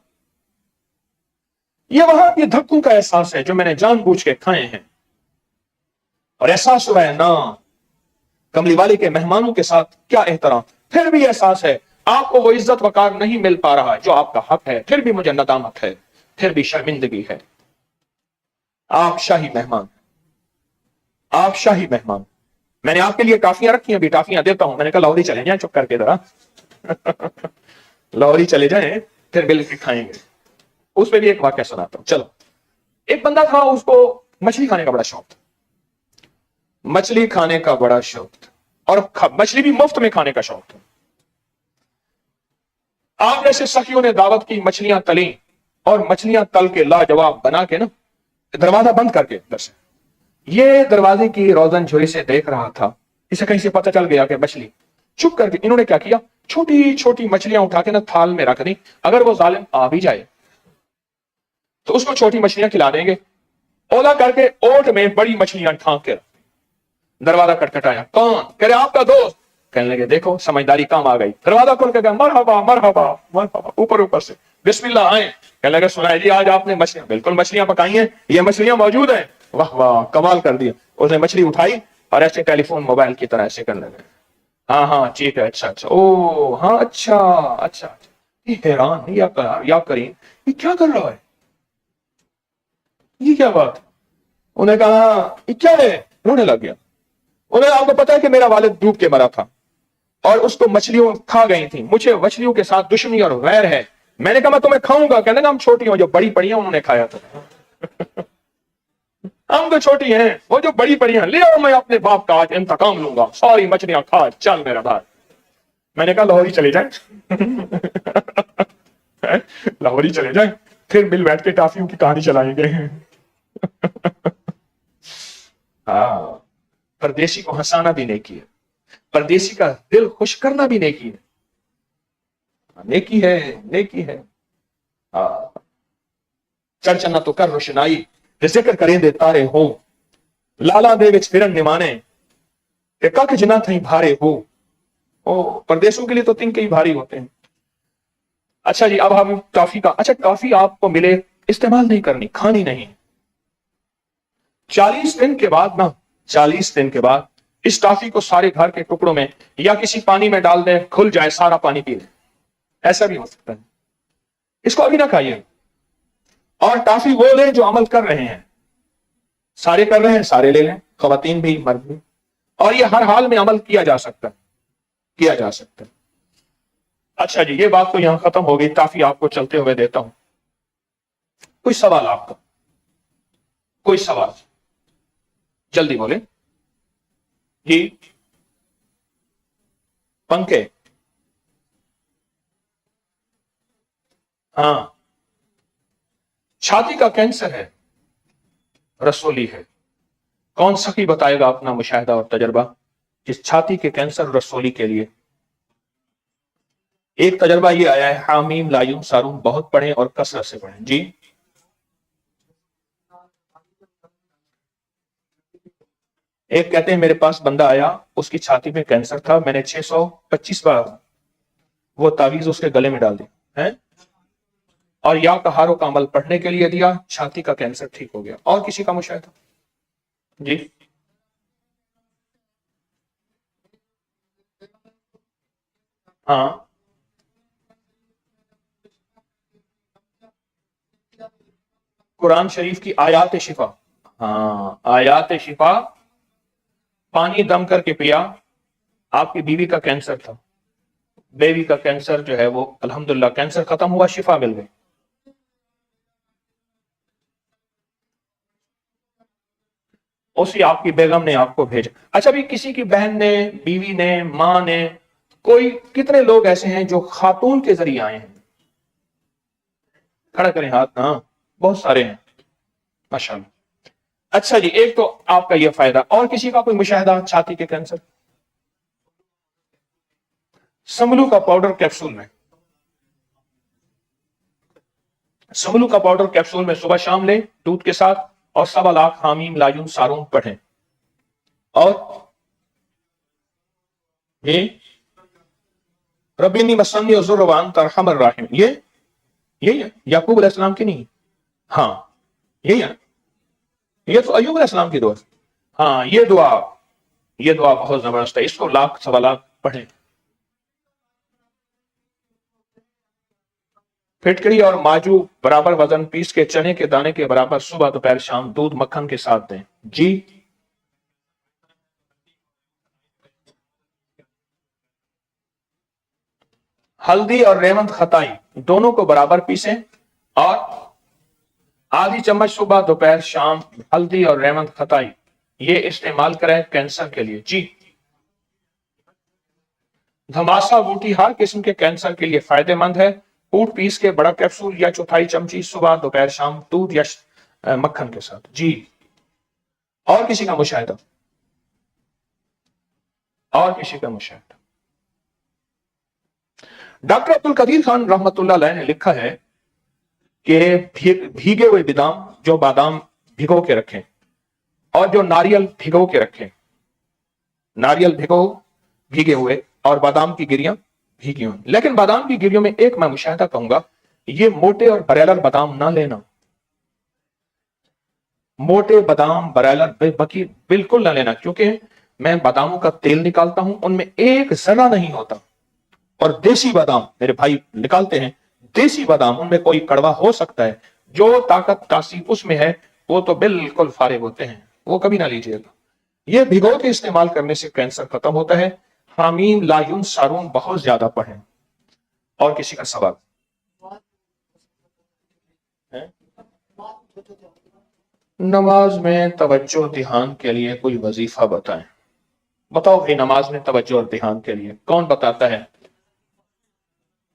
ये वहां के धक्कों का एहसास है जो मैंने जानबूझ के खाए हैं। और एहसास हुआ है ना कमली वाले के मेहमानों के साथ क्या एहतराम। फिर भी एहसास है आपको वो इज्जत वकार नहीं मिल पा रहा है जो आपका हक है, फिर भी मुझे नदामत है, फिर भी शर्मिंदगी है। आप शाही मेहमान, आप शाही मेहमान। मैंने आपके लिए टाफियां रखी हैं, अभी टाफियां देता हूं। मैंने कहा लाहौरी चले जाए, चुप करके जरा लाहौरी चले जाए, फिर मिल के खाएंगे। उस पर भी एक वाक्य सुनाता हूं। चलो, एक बंदा था, उसको मछली खाने का बड़ा शौक था, मछली खाने का बड़ा शौक था, और मछली भी मुफ्त में खाने का शौक था। आप जैसे सखियों ने दावत की, मछलियां तली, और मछलियां तल के लाजवाब बना के ना, दरवाजा बंद करके अंदर से, ये दरवाजे की रोजन झुरी से देख रहा था। इसे कहीं से पता चल गया कि मछली, चुप करके इन्होंने क्या किया, छोटी छोटी मछलियां उठा के ना थाल में रख दी, अगर वो जालिम आ भी जाए तो उसको छोटी मछलियां खिला देंगे। ओला करके ओट में बड़ी मछलियां ठाक के, दरवाजा खटखटाया, कौन? कह रहे आपका दोस्त। कहने लगे देखो समझदारी काम आ गई। दरवाजा खोल के कहा मरहबा मरहबा मरहबा, ऊपर ऊपर से बिस्मिल्लाह आए। कहने लगे सुनाई जी आज आपने मछलियां, बिल्कुल मछलियां पकाई हैं, ये मछलियां मौजूद हैं। वाह वाह कमाल कर दिया। उसने मछली उठाई और ऐसे टेलीफोन मोबाइल की तरह ऐसे करने लगे, हाँ हाँ ठीक है, अच्छा अच्छा, ओ हाँ अच्छा अच्छा। ये हैरान या करीम, ये क्या कर रहा है, ये क्या बात? उन्हें कहा ये क्या है, रोने लग गया। उन्हें आपको पता है कि मेरा वालिद डूब के मरा था और उसको मछलियों खा गई थी, मुझे मछलियों के साथ दुश्मनी और वैर है। मैंने कहा मैं तुम्हें खाऊंगा। कहने का हम छोटी हो, जो बड़ी पड़ी हैं उन्होंने खाया था हम तो छोटी हैं, वो जो बड़ी पड़ी हैं ले आओ, मैं अपने बाप का आज इंतकाम लूंगा, सारी मछलियां खा चल मेरा भाई। मैंने कहा लाहौरी चले जाए लाहौरी चले जाए, फिर मिल बैठ के टाफियों की कहानी चलाएंगे हाँ, परदेसी को हंसाना भी नहीं किया, परदेसी का दिल खुश करना भी नहीं किया। नेकी है, नेकी है। चर्चा तो कर रोशनाई ते जिक्र करें दे तारे हो, लाला दे विच फिरन निमाने ते कख जना थई भारे हो। ओ परदेशों के लिए तो तिनके ही भारी होते हैं। अच्छा जी, अब हम टॉफी का, अच्छा टॉफी आपको मिले, इस्तेमाल नहीं करनी, खानी नहीं। 40 दिन के बाद ना, 40 दिन के बाद इस टॉफी को सारे घर के टुकड़ों में या किसी पानी में डाल दें, खुल जाए, सारा पानी पी लें, ऐसा भी हो सकता है। इसको अभी ना खाइए। और टॉफी वो लें जो अमल कर रहे हैं, सारे कर रहे हैं सारे ले लें, खवातीन भी मर्द भी। और ये हर हाल में अमल किया जा सकता है, किया जा सकता है। अच्छा जी, ये बात तो यहां खत्म हो गई, टॉफी आपको चलते हुए देता हूं। कोई सवाल आपका, कोई सवाल, जल्दी बोले जी। पंखे, हाँ, छाती का कैंसर है, रसोली है। कौन सखी बताएगा अपना मुशाहिदा और तजर्बा इस छाती के कैंसर रसोली के लिए? एक तजर्बा ये आया है, हामीम लायुम सारून बहुत पढ़े और कसरत से पढ़े जी। एक कहते हैं मेरे पास बंदा आया, उसकी छाती में कैंसर था, मैंने 625 बार वो तावीज उसके गले में डाल दी है, और या कहारों का अमल पढ़ने के लिए दिया, छाती का कैंसर ठीक हो गया। और किसी का मुशाहिदा जी? हाँ, कुरान शरीफ की आयात शिफा, हाँ आयात शिफा, पानी दम करके पिया। आपकी बीवी का कैंसर था, बेबी का कैंसर जो है वो अल्हम्दुलिल्लाह कैंसर खत्म हुआ, शिफा मिल गई। उसी आपकी बेगम ने आपको भेजा। अच्छा भी, किसी की बहन ने, बीवी ने, मां ने, कोई कितने लोग ऐसे हैं जो खातून के जरिए आए हैं? खड़ा करें हाथ। हाँ, बहुत सारे हैं माशाल्लाह। अच्छा जी, एक तो आपका यह फायदा, और किसी का कोई मुशाहिदा छाती के कैंसर? समलू का पाउडर कैप्सूल में, समलू का पाउडर कैप्सूल में सुबह शाम लें दूध के साथ, और 1.25 हामीम लायुन सारून पढ़ें। और ये रब्बिनी मसन्नी वज़ुर्रवान तरहमर राहिम, ये यही है याकूब अलैहिस्सलाम की नहीं? हाँ यही है, ये तो अय्यूब अलैहिस्सलाम की दुआ। हाँ ये दुआ, ये दुआ बहुत जबरदस्त है, इसको 1,00,000 1.25 पढ़ें। फिटकरी और माजू बराबर वजन पीस के चने के दाने के बराबर सुबह दोपहर शाम दूध मक्खन के साथ दें जी। हल्दी और रेवंत खताई दोनों को बराबर पीसें, और आधी चम्मच सुबह दोपहर शाम हल्दी और रेवंत खताई ये इस्तेमाल करें कैंसर के लिए जी। धमासा बूटी हर किस्म के कैंसर के लिए फायदेमंद है। फूट पीस के बड़ा कैप्सूल या चौथाई चमची सुबह दोपहर शाम दूध या मक्खन के साथ जी। और किसी का मुशाहिदा? और किसी का मुशाहिदा? डॉक्टर अब्दुल कदीर खान रहमतुल्लाह अलैह ने लिखा है कि भीगे हुए बादाम, जो बादाम भिगो के रखें, और जो नारियल भिगो के रखें, नारियल भिगो भीगे हुए और बादाम की गिरियां भीगी हुई। लेकिन बादाम की गिरियों में एक मैं मुशाहिदा कहूंगा, ये मोटे और बरेलर बादाम ना लेना, मोटे बादाम बरेलर बकी बिल्कुल ना लेना, क्योंकि मैं बादामों का तेल निकालता हूं, उनमें एक जरा नहीं होता। और देसी बादाम मेरे भाई निकालते हैं, देसी बादाम उनमें कोई कड़वा हो सकता है, जो ताकत तासीर उसमें है वो तो बिल्कुल फारिग होते हैं, वो कभी ना लीजिएगा। ये भिगो के इस्तेमाल करने से कैंसर खत्म होता है। हामीम लायुन सारून बहुत ज्यादा पढ़ें। और किसी का सवाल है? नमाज में तवज्जो ध्यान के लिए कोई वजीफा बताएं। बताओ भाई, नमाज में तवज्जो और ध्यान के लिए कौन बताता है?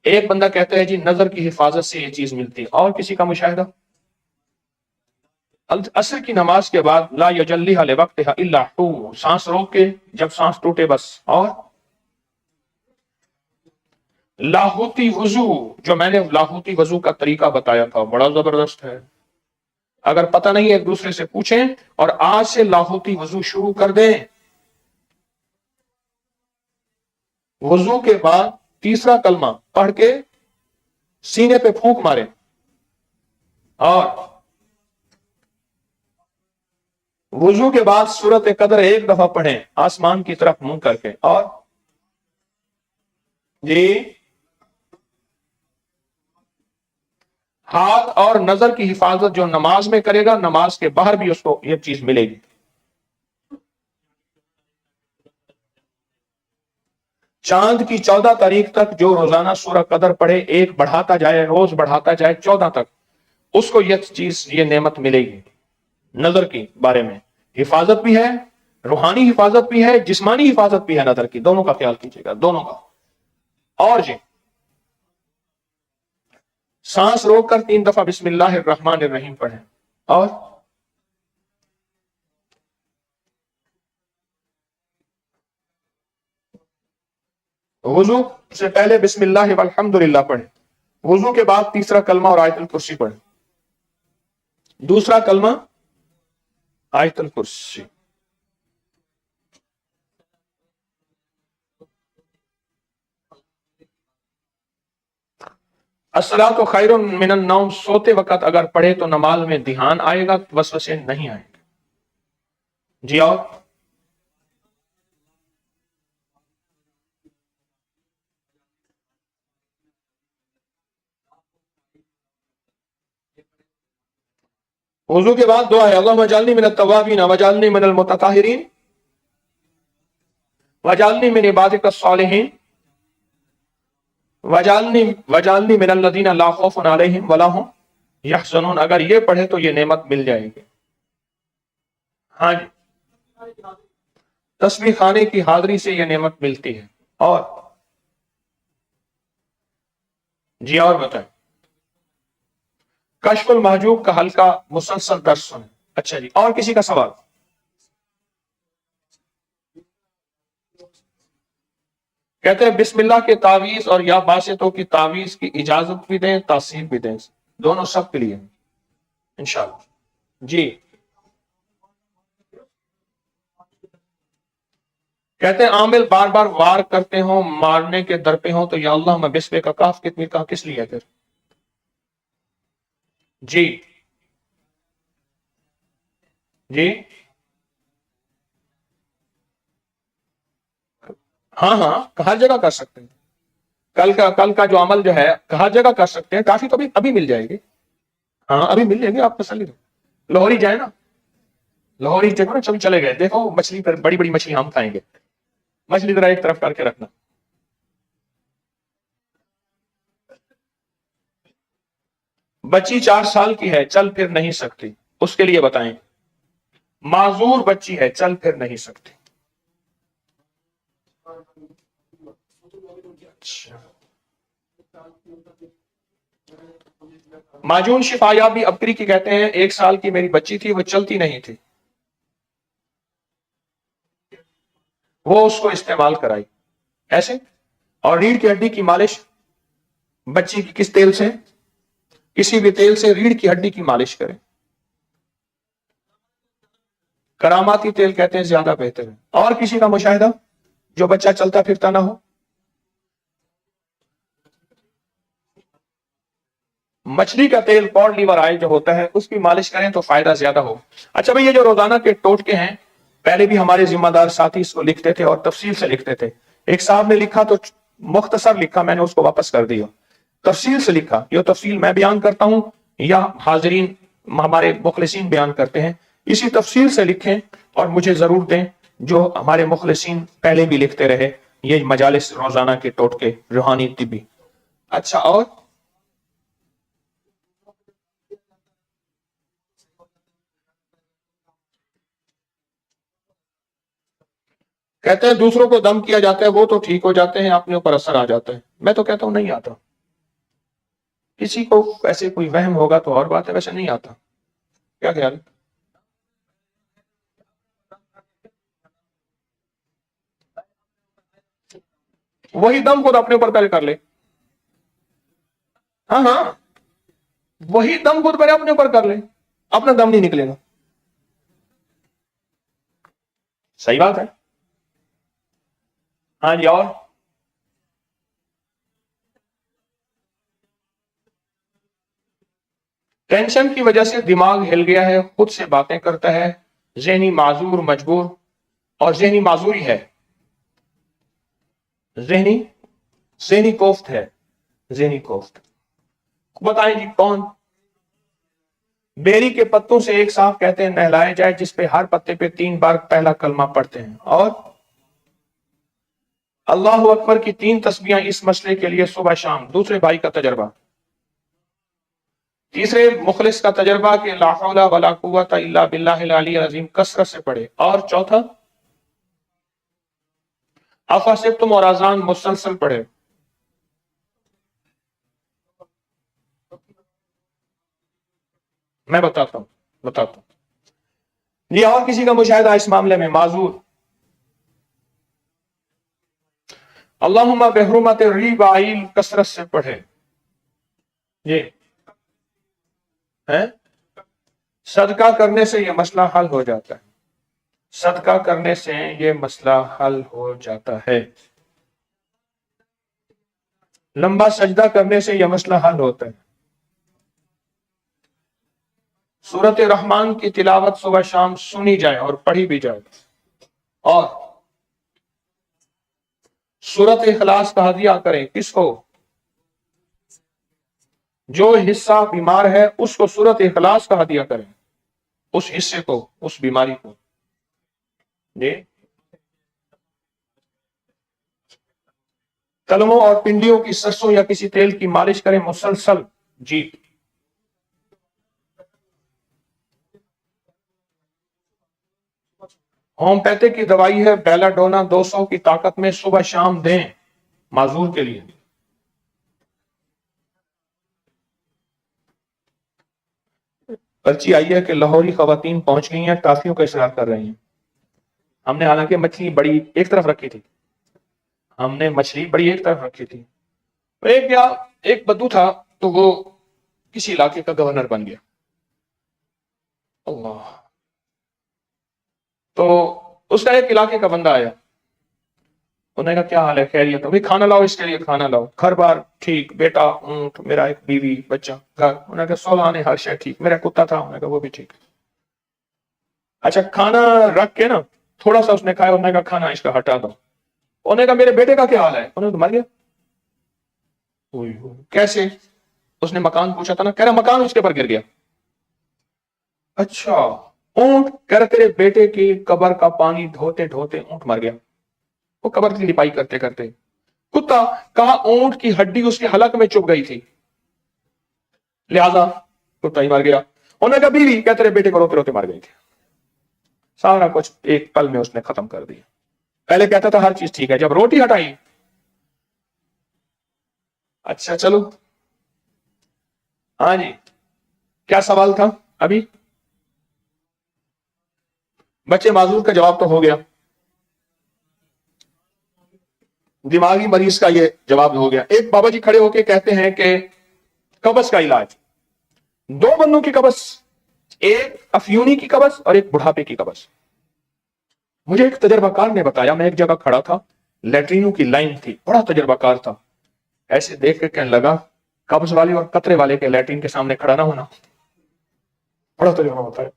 एक बंदा कहता है जी नजर की हिफाजत से ये चीज मिलती है। और किसी का मुशाहिदा? असर की नमाज के बाद ला यजल्ली हले वक्त इल्ला हू, सांस रोक के जब सांस टूटे बस। और लाहौती वजू, जो मैंने लाहौती वजू का तरीका बताया था, बड़ा जबरदस्त है। अगर पता नहीं एक दूसरे से पूछें और आज से लाहौती वजू शुरू कर दें। वजू के बाद तीसरा कलमा पढ़ के सीने पे फूंक मारे और वजू के बाद सूरत कदर एक दफा पढ़ें आसमान की तरफ मुंह करके। और जी, हाथ और नजर की हिफाजत जो नमाज में करेगा, नमाज के बाहर भी उसको ये चीज मिलेगी। चांद की 14 तारीख तक जो रोजाना सूरह कदर पढ़े, एक बढ़ाता जाए, रोज बढ़ाता जाए 14 तक, उसको ये चीज, ये नेमत मिलेगी। नजर की बारे में हिफाजत भी है, रूहानी हिफाजत भी है, जिस्मानी हिफाजत भी है, नजर की, दोनों का ख्याल कीजिएगा, दोनों का। और जी, सांस रोककर 3 दफा बिस्मिल्लाहिर्रहमानिर्रहीम पढ़ें। और वुजू से पहले बिस्मिल्लाह वल्हम्दुलिल्लाह पढ़ें। वुजू के बाद तीसरा कलमा और आयतुल कुर्सी पढ़ें। दूसरा कलमा आयतुल कुर्सी। अस्सलातु खैरुन मिनन नौम, सोते वक्त अगर पढ़े तो नमाज में ध्यान आएगा, वसवसे नहीं आएंगे। जी, और वुजू के बाद दुआ है, अल्लाहुम्मा जअलनी मिनत तव्वाबीन वजअलनी मिनल मुतताहिरीन वजअलनी मिन इबादिकस सालिहीन वजअलनी वजअलनी मिनल लज़ीना ला खौफुन अलैहिम वला हुम यहज़नून। अगर ये पढ़े तो ये नेमत मिल जाएगी। हाँ जी, तस्बीह खाने की हाजिरी से ये नेमत मिलती है। और जी, और बताएं। कश्फुल महजूब का हल्का मुसलसल दर्स सुने। अच्छा जी, और किसी का सवाल? कहते हैं बिस्मिल्लाह के तावीज और या बासितों की तावीज की इजाजत भी दें, तासीर भी दें, दोनों सब के लिए इंशाअल्लाह। जी, कहते हैं आमिल बार बार वार करते हो, मारने के दर पे हो, तो या अल्लाह मैं बिस्मे का काफ कितनी का किस लिए फिर? जी जी, हाँ हाँ, हर जगह कर सकते हैं। कल का जो अमल जो है हर जगह कर सकते हैं। काफी तो अभी अभी मिल जाएगी। हाँ, अभी मिल जाएगी, आप तसल्ली दो। लाहौरी जाए ना, लाहौरी देखो ना, चले गए, देखो मछली पर, बड़ी बड़ी मछली हम खाएंगे। मछली जरा एक तरफ करके रखना। बच्ची 4 साल की है, चल फिर नहीं सकती, उसके लिए बताएं। माजूर बच्ची है, चल फिर नहीं सकती। अच्छा, माजून शिफायाबी अबकरी की कहते हैं 1 साल की मेरी बच्ची थी, वो चलती नहीं थी, वो उसको इस्तेमाल कराई ऐसे। और रीढ़ की हड्डी की मालिश बच्ची की किस तेल से? किसी भी तेल से रीढ़ की हड्डी की मालिश करें। करामाती तेल कहते हैं ज्यादा बेहतर है। और किसी का मुशाहिदा जो बच्चा चलता फिरता ना हो? मछली का तेल, कॉड लीवर ऑयल जो होता है, उसकी मालिश करें तो फायदा ज्यादा हो। अच्छा भाई, ये जो रोजाना के टोटके हैं, पहले भी हमारे जिम्मेदार साथी इसको लिखते थे और तफसील से लिखते थे। एक साहब ने लिखा तो मुख्तसर लिखा, मैंने उसको वापस कर दिया। तफसील से लिखा, ये तफसील मैं बयान करता हूं या हाजरीन हमारे मुखलिसीन बयान करते हैं, इसी तफसील से लिखें और मुझे जरूर दें, जो हमारे मुखलिसीन पहले भी लिखते रहे। ये मजालिस रोजाना के टोटके रूहानी तिबी। अच्छा, और कहते हैं दूसरों को दम किया जाता है, वो तो ठीक हो जाते हैं, अपने ऊपर असर आ जाता है। मैं तो कहता हूं नहीं आता। किसी को ऐसे कोई वहम होगा तो और बात है, वैसे नहीं आता। क्या ख्याल है? वही दम खुद अपने ऊपर पहले कर ले। ہاں ہاں، وہی دم خود پہلے اپنے اوپر کر لے، اپنا دم نہیں نکلے گا. صحیح بات ہے. ہاں جی. اور ٹینشن کی وجہ سے دماغ ہل گیا ہے، خود سے باتیں کرتا ہے، ذہنی معذور مجبور، اور ذہنی معذوری ہے، ذہنی ذہنی کوفت ہے، ذہنی کوفت. بتائیں جی کون؟ بیری کے پتوں سے ایک صاف کہتے ہیں نہلائے جائے، جس پہ ہر پتے پہ 3 بار پہلا کلمہ پڑھتے ہیں، اور اللہ اکبر کی 3 تسبیحاں اس مسئلے کے لیے صبح شام. دوسرے بھائی کا تجربہ. تیسرے مخلص کا تجربہ کہ لا حول ولا قوت الا باللہ العلی العظیم کثرت سے پڑھے. اور چوتھا افاسبتم اور اذان مسلسل پڑھے. میں بتاتا ہوں یہ. اور کسی کا مشاہدہ اس معاملے میں معذور؟ اللہم بحرمت الربا کثرت سے پڑھے. یہ ہے صدقہ کرنے سے یہ مسئلہ حل ہو جاتا ہے، صدقہ کرنے سے یہ مسئلہ حل ہو جاتا ہے، لمبا سجدہ کرنے سے یہ مسئلہ حل ہوتا ہے. سورۃ رحمان کی تلاوت صبح شام سنی جائے اور پڑھی بھی جائے. اور سورۃ اخلاص کا ہدیہ کریں. کس کو؟ جو حصہ بیمار ہے اس کو سورۃ اخلاص کا ہدیہ کریں، اس حصے کو، اس بیماری کو. جی. کلموں اور پنڈیوں کی سرسوں یا کسی تیل کی مالش کریں مسلسل. جی. ہومیوپیتھک کی دوائی ہے بیلا ڈونا 200 کی طاقت میں، صبح شام دیں معذور کے لیے. پرچی آئی ہے کہ لاہوری خواتین پہنچ گئی ہیں، ٹافیوں کا اصرار کر رہی ہیں. ہم نے حالانکہ مچھلی بڑی ایک طرف رکھی تھی، ہم نے مچھلی بڑی ایک طرف رکھی تھی. ایک بدو تھا تو وہ کسی علاقے کا گورنر بن گیا. اللہ. تو اس کا ایک علاقے کا بندہ آیا، انہوں نے کہا کیا حال ہے، خیریت؟ بھائی کھانا لاؤ، اس کے لیے کھانا لاؤ. گھر بار ٹھیک، بیٹا اونٹ، میرا ایک بیوی بچہ گھر. انہوں نے کہا سولانے ہر شے ٹھیک، میرا کتا تھا، انہوں نے کہا وہ بھی ٹھیک. اچھا کھانا رکھ کے نا تھوڑا سا اس نے کھایا، انہوں نے کہا کھانا اس کا ہٹا دو. انہوں نے کہا میرے بیٹے کا کیا حال ہے؟ انہوں نے کہا مر گیا. کیسے؟ اس نے مکان پوچھا تھا نا، کہہ رہا مکان اس کے پر گر گیا. اچھا. اونٹ کہہ رہا تیرے بیٹے کی قبر کا پانی دھوتے دھوتے اونٹ مر گیا، وہ قبر کی لپائی کرتے کرتے. کتا کہا اونٹ کی ہڈی اس کے حلق میں چپ گئی تھی، لہذا کتا ہی مر گیا. انہوں نے کہا بیوی کیا تیرے بیٹے کو روتے روتے مر گئی تھی. سارا کچھ ایک پل میں اس نے ختم کر دیا. پہلے کہتا تھا ہر چیز ٹھیک ہے، جب روٹی ہٹائی. اچھا چلو. ہاں جی. کیا سوال تھا ابھی؟ بچے معذور کا جواب تو ہو گیا، دماغی مریض کا یہ جواب ہو گیا. ایک بابا جی کھڑے ہو کے کہتے ہیں کہ قبض کا علاج 2 بندوں کی قبض، ایک افیونی کی قبض اور ایک بڑھاپے کی قبض. مجھے ایک تجربہ کار نے بتایا، میں ایک جگہ کھڑا تھا، لیٹرینوں کی لائن تھی، بڑا تجربہ کار تھا. ایسے دیکھ کے کہنے لگا قبض والے اور قطرے والے کے لیٹرین کے سامنے کھڑا نہ ہونا. بڑا تجربہ ہوتا ہے.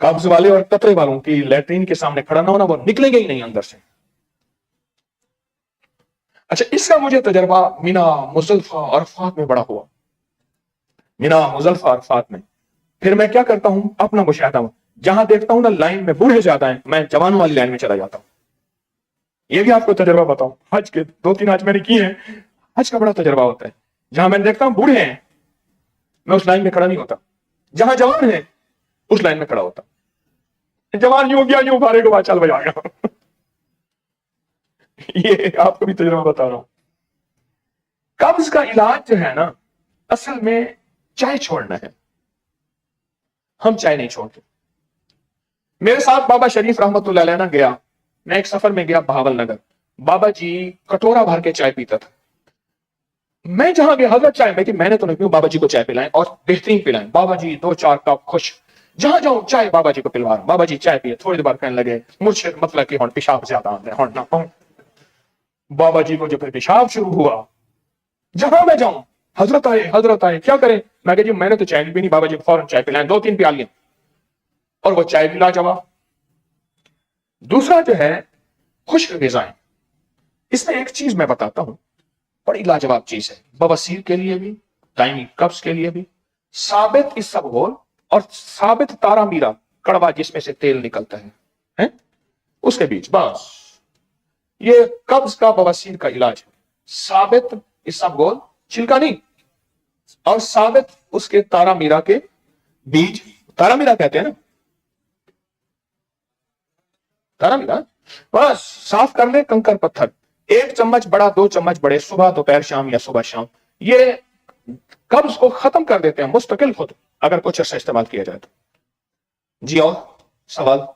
قبض والے اور قطرے والوں کی لیٹرین کے سامنے کھڑا نہ ہونا، وہ نکلیں گے ہی نہیں اندر سے. اچھا اس کا مجھے تجربہ مینا مزدلفہ عرفات میں بڑا ہوا، مینا مزدلفہ عرفات میں. پھر میں کیا کرتا ہوں، اپنا مشاہدہ ہوں، جہاں دیکھتا ہوں نا لائن میں بوڑھے زیادہ ہیں، میں جوانوں والی لائن میں چلا جاتا ہوں. یہ بھی آپ کو تجربہ بتاؤں، حج کے 2-3 حج میں نے کیے ہیں، حج کا بڑا تجربہ ہوتا ہے. جہاں میں دیکھتا ہوں بوڑھے ہیں، میں اس لائن میں کھڑا نہیں ہوتا. جہاں جوان ہیں اس لائن میں کھڑا ہوتا. جوان یوں گیا یوں بارے کو چل بجا گیا. یہ آپ کو بھی تجربہ بتا رہا ہوں. قبض کا علاج جو ہے نا اصل میں چائے چھوڑنا ہے. ہم چائے نہیں چھوڑتے. میرے ساتھ بابا شریف رحمت اللہ علیہ گیا، میں ایک سفر میں گیا بہاول نگر. بابا جی کٹورا بھر کے چائے پیتا تھا. मैं जहां गया हजरत चाय में कि मैंने तो नहीं पी, बाबा जी को चाय पिलाएं और बेहतरीन पिलाएं, बाबा जी 2-4 कप खुश। जहां जाऊं चाय बाबा जी को पिलवा, बाबा जी चाय पिए, थोड़ी देर बाद कहने लगे मुझसे मतलब कि हुण पेशाब ज्यादा आते हैं, हुण ना हुण। बाबा जी को जब पेशाब शुरू हुआ, जहां मैं जाऊं हजरत आए क्या करें, मैं कहा जी मैंने तो चाय नहीं पीनी, बाबा जी को फौरन चाय पिलाएं, 2-3 प्यालियां, और वो चाय भी लाजवाब। दूसरा जो है खुश्क ग़िज़ाएं, इसमें एक चीज मैं बताता हूं, बड़ी लाजवाब चीज है, बवासीर के लिए भी, दायमी कब्ज के लिए भी। साबित इसबगोल और साबित तारा मीरा, कड़वा जिसमें से तेल निकलता है? उसके बीच बस ये कब्ज का बवासीर का इलाज है। साबित इसबगोल, छिलका नहीं, और साबित उसके तारा मीरा के बीज, तारा मीरा कहते हैं ना, तारा मीरा, बस साफ कर ले कंकर पत्थर, 1 चम्मच बड़ा 2 चम्मच बड़े, सुबह दोपहर शाम या सुबह शाम, ये कब्ज को खत्म कर देते हैं मुस्तकिल खुद, अगर कुछ अर्सा इस्तेमाल किया जाए तो। जी और सवाल?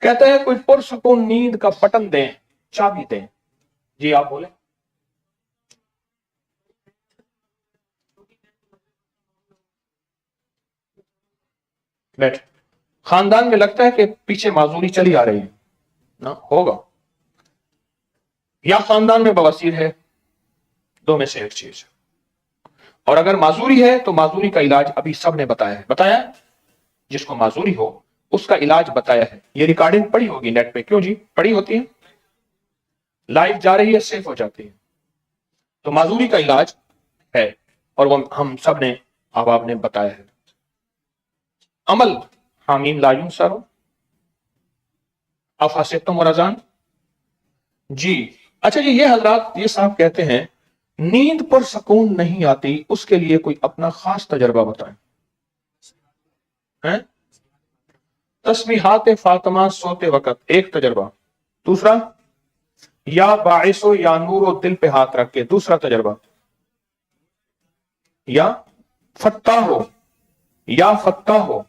कहते हैं कोई पुरसकून नींद का बटन दें, चाबी दें। जी आप बोले। बैठ। खानदान में लगता है कि पीछे माजूरी चली आ रही है ना, होगा, या खानदान में बवासीर है, दो में से एक चीज। और अगर माजूरी है तो माजूरी का इलाज अभी सब ने बताया जिसको माजूरी हो उसका इलाज बताया है। ये रिकॉर्डिंग पड़ी होगी नेट पे, क्यों जी पड़ी होती है, लाइव जा रही है, सेव हो जाती है। तो माजूरी का इलाज है और वो हम सब ने अब ने बताया है। अमल हामीम लायुन सरो अफासितुम रजान। जी अच्छा जी, ये हजरात ये साहब कहते हैं नींद पर सुकून नहीं आती, उसके लिए कोई अपना खास तजर्बा बताएं। हैं? तस्बीहात फातिमा सोते वक्त एक तजर्बा, दूसरा या बाइसो या नूरो दिल पे हाथ रख के, दूसरा तजर्बा, या फत्ता हो, या फत्ता हो।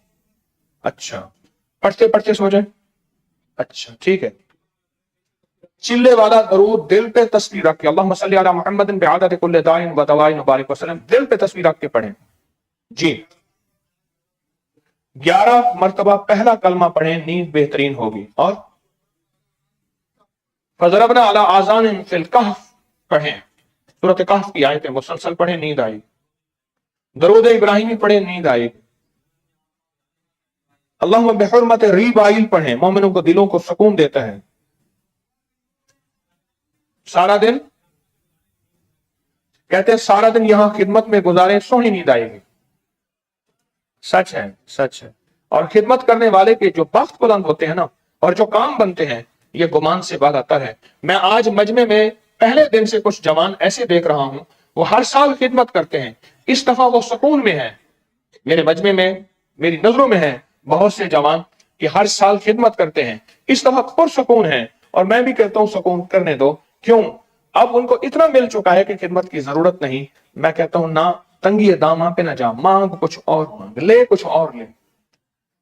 अच्छा, पढ़ते पढ़ते सो जाए, अच्छा ठीक है। चिल्ले वाला दरूद दिल पे तस्वीर रख के, अल्लाहुम्मा सल्ली अला मुहम्मदिन बिआदत कुल्लि दाइन व दवाइन मुबारक वसल्लम, दिल पे तस्वीर रख के पढ़ें। जी 11 मरतबा पहला कलमा पढ़ें, नींद बेहतरीन होगी। और फजरबना अला आज़ानिहिम फिल कहफ पढ़ें, सूरत कहफ की आयतें मुसलसल पढ़ें, नींद आएगी। दरूद इब्राहिमी पढ़ें, नींद आएगी। अल्लाहुम्मा बिहुर्मत रीबाइल पढ़ें, मोमिनों को दिलों को सुकून देता है। सारा दिन कहते हैं सारा दिन यहां खिदमत में गुजारें, सोहनी नींद आएगी। सच है, सच है। और खिदमत करने वाले के जो बख्त बुलंद होते हैं ना, और जो काम बनते हैं, ये गुमान से बात आता है। मैं आज मजमे में पहले दिन से कुछ जवान ऐसे देख रहा हूं, वो हर साल खिदमत करते हैं, इस दफा वो सुकून में है। मेरे मजमे में, मेरी नजरों में है बहुत से जवान कि हर साल खिदमत करते हैं, इस दफा पुरसुकून है। और मैं भी कहता हूं सुकून करने दो, क्यों, अब उनको इतना मिल चुका है कि खिदमत की जरूरत नहीं। मैं कहता हूं ना तंगी दामा पे ना जा, मांग कुछ और, मांग ले कुछ और ले,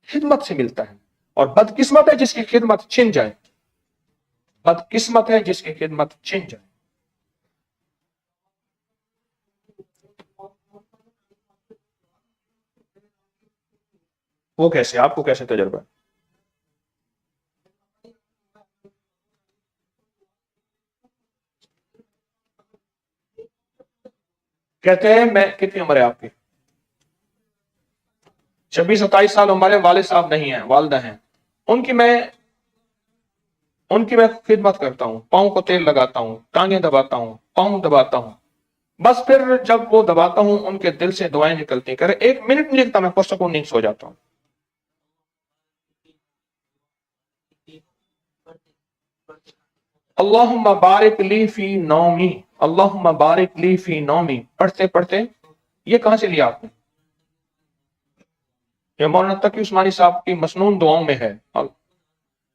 खिदमत से मिलता है। और बदकिस्मत है जिसकी खिदमत छिन जाए, बदकिस्मत है जिसकी खिदमत छिन जाए। वो कैसे, आपको कैसे तजुर्बा है? कहते हैं मैं, कितनी उम्र है आपकी? 26-27 साल उम्र है, वाले साहब नहीं है, वालदा हैं। उनकी मैं उनकी मैं खिदमत करता हूँ, पाँव को तेल लगाता हूँ, टांगे दबाता हूँ, पाँव दबाता हूँ। बस फिर जब वो दबाता हूँ उनके दिल से दुआएं निकलती, करे 1 मिनट नहीं लगता, मैं पुरसकून नींद सो जाता हूँ। अल्लाहुम्मा बारिक ली फी नौमी, अल्लाहुम्मा बारिक ली फी नौमी, पढ़ते पढ़ते, ये कहां से लिया आपने? ये मौलाना तकी उस्मानी साहब की मसनून दुआओं में है।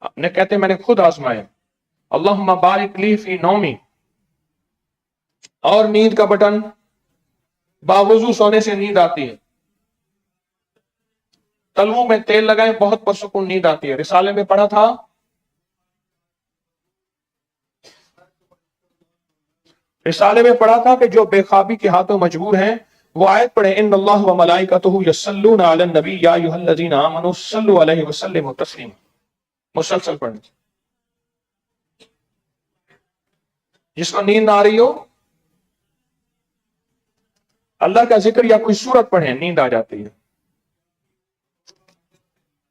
अपने कहते मैंने खुद आजमाया, अल्लाहुम्मा बारिक ली फी नौमी। और नींद का बटन, बावजू सोने से नींद आती है, तलवों में तेल लगाएं, बहुत पुरसुकून नींद आती है। रिसाले में पढ़ा था رسالے میں پڑھا تھا کہ جو بے خوابی کے ہاتھوں مجبور ہیں وہ آیت پڑھیں ان اللہ و ملائکتہ یصلون علی النبی یا ایھا الذین آمنوا صلوا علیہ وسلموا تسلیما، مسلسل پڑھیں۔ جس کو نیند آ رہی ہو اللہ کا ذکر یا کوئی سورت پڑھیں، نیند آ جاتی ہے،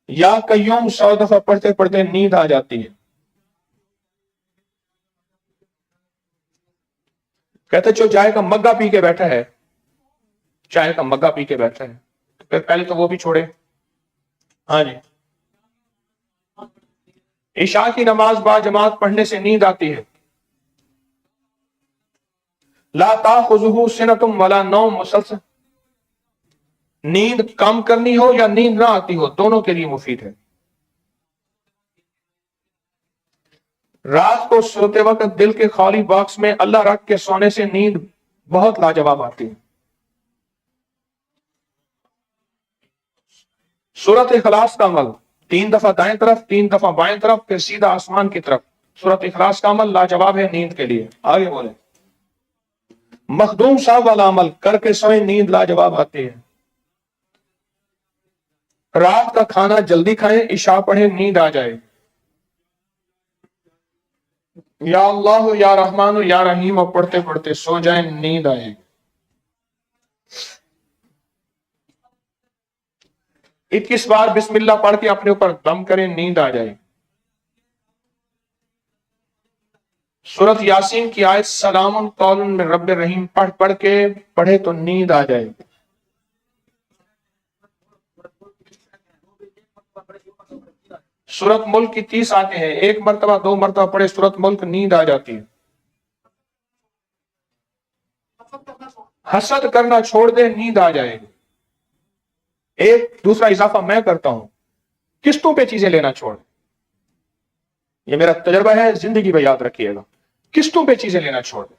یا قیوم 100 دفعہ پڑھتے پڑھتے نیند آ جاتی ہے۔ کہتے جو چائے کا مگا پی کے بیٹھا ہے، چائے کا مگا پی کے بیٹھا ہے، پھر پہلے تو وہ بھی چھوڑے۔ ہاں جی، عشاء کی نماز با جماعت پڑھنے سے نیند آتی ہے۔ لا تاخذہ سنۃ ولا نوم، مسلسل نیند کم کرنی ہو یا نیند نہ آتی ہو دونوں کے لیے مفید ہے۔ رات کو سوتے وقت دل کے خالی باکس میں اللہ رکھ کے سونے سے نیند بہت لاجواب آتی ہے۔ سورۃ اخلاص کا عمل 3 دفعہ دائیں طرف، 3 دفعہ بائیں طرف، پھر سیدھا آسمان کی طرف۔ سورۃ اخلاص کا عمل لاجواب ہے نیند کے لیے۔ آگے بولیں۔ مخدوم صاحب والا عمل کر کے سوئیں، نیند لاجواب آتی ہے۔ رات کا کھانا جلدی کھائیں، عشاء پڑھیں، نیند آ جائے۔ یا اللہ یا رحمان یا رحیم اور پڑھتے پڑھتے سو جائیں، نیند آئے۔ 21 بار بسم اللہ پڑھ کے اپنے اوپر دم کریں، نیند آ جائے۔ سورۃ یاسین کی آیت سلام قول من رب الرحیم پڑھ کے پڑھے تو نیند آ جائے۔ سورۃ ملک کی 30 آیتیں ہیں، 1 مرتبہ 2 مرتبہ پڑھے سورۃ ملک، نیند آ جاتی ہے۔ حسد کرنا چھوڑ دے، نیند آ جائے گی۔ ایک دوسرا اضافہ میں کرتا ہوں، قسطوں پہ چیزیں لینا چھوڑ دیں۔ یہ میرا تجربہ ہے، زندگی میں یاد رکھیے گا، قسطوں پہ چیزیں لینا چھوڑ دیں۔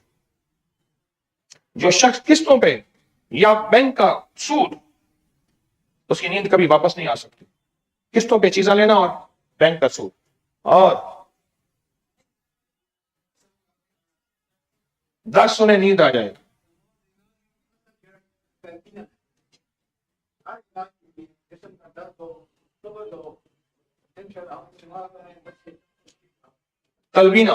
جو شخص قسطوں پہ یا بینک کا سود، اس کی نیند کبھی واپس نہیں آ سکتی۔ قسطوں پہ چیزیں لینا اور بینک کا سود، اور 10 سنے نیند آ جائے۔ تلبینہ،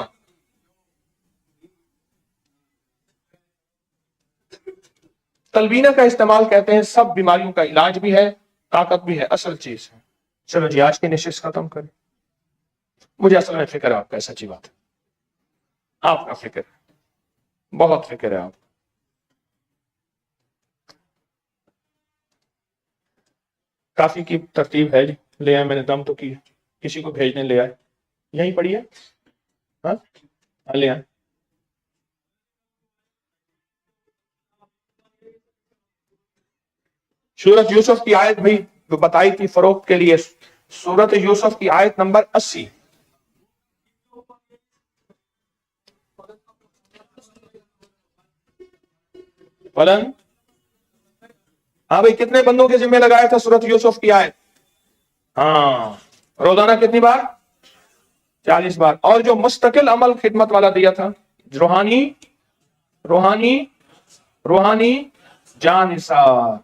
تلبینہ کا استعمال کہتے ہیں سب بیماریوں کا علاج بھی ہے، طاقت بھی ہے، اصل چیز ہے۔ چلو جی آج کی نشست ختم کریں۔ مجھے اصل میں فکر ہے آپ کا، سچی بات ہے، آپ کا فکر ہے، بہت فکر ہے آپ۔ کافی کی ترتیب ہے جی، لے آئے، میں نے دم تو کی، کسی کو بھیجنے لے آئے، یہیں پڑھی ہے، ہاں لے آئے۔ سورۃ یوسف کی آیت بھی بتائی تھی فروخت کے لیے، سورۃ یوسف کی آیت نمبر 80۔ فلن، ہاں بھائی کتنے بندوں کے ذمہ لگایا تھا سورۃ یوسف کی آیت؟ ہاں، روزانہ کتنی بار؟ 40 بار۔ اور جو مستقل عمل خدمت والا دیا تھا، روحانی روحانی روحانی جانثار۔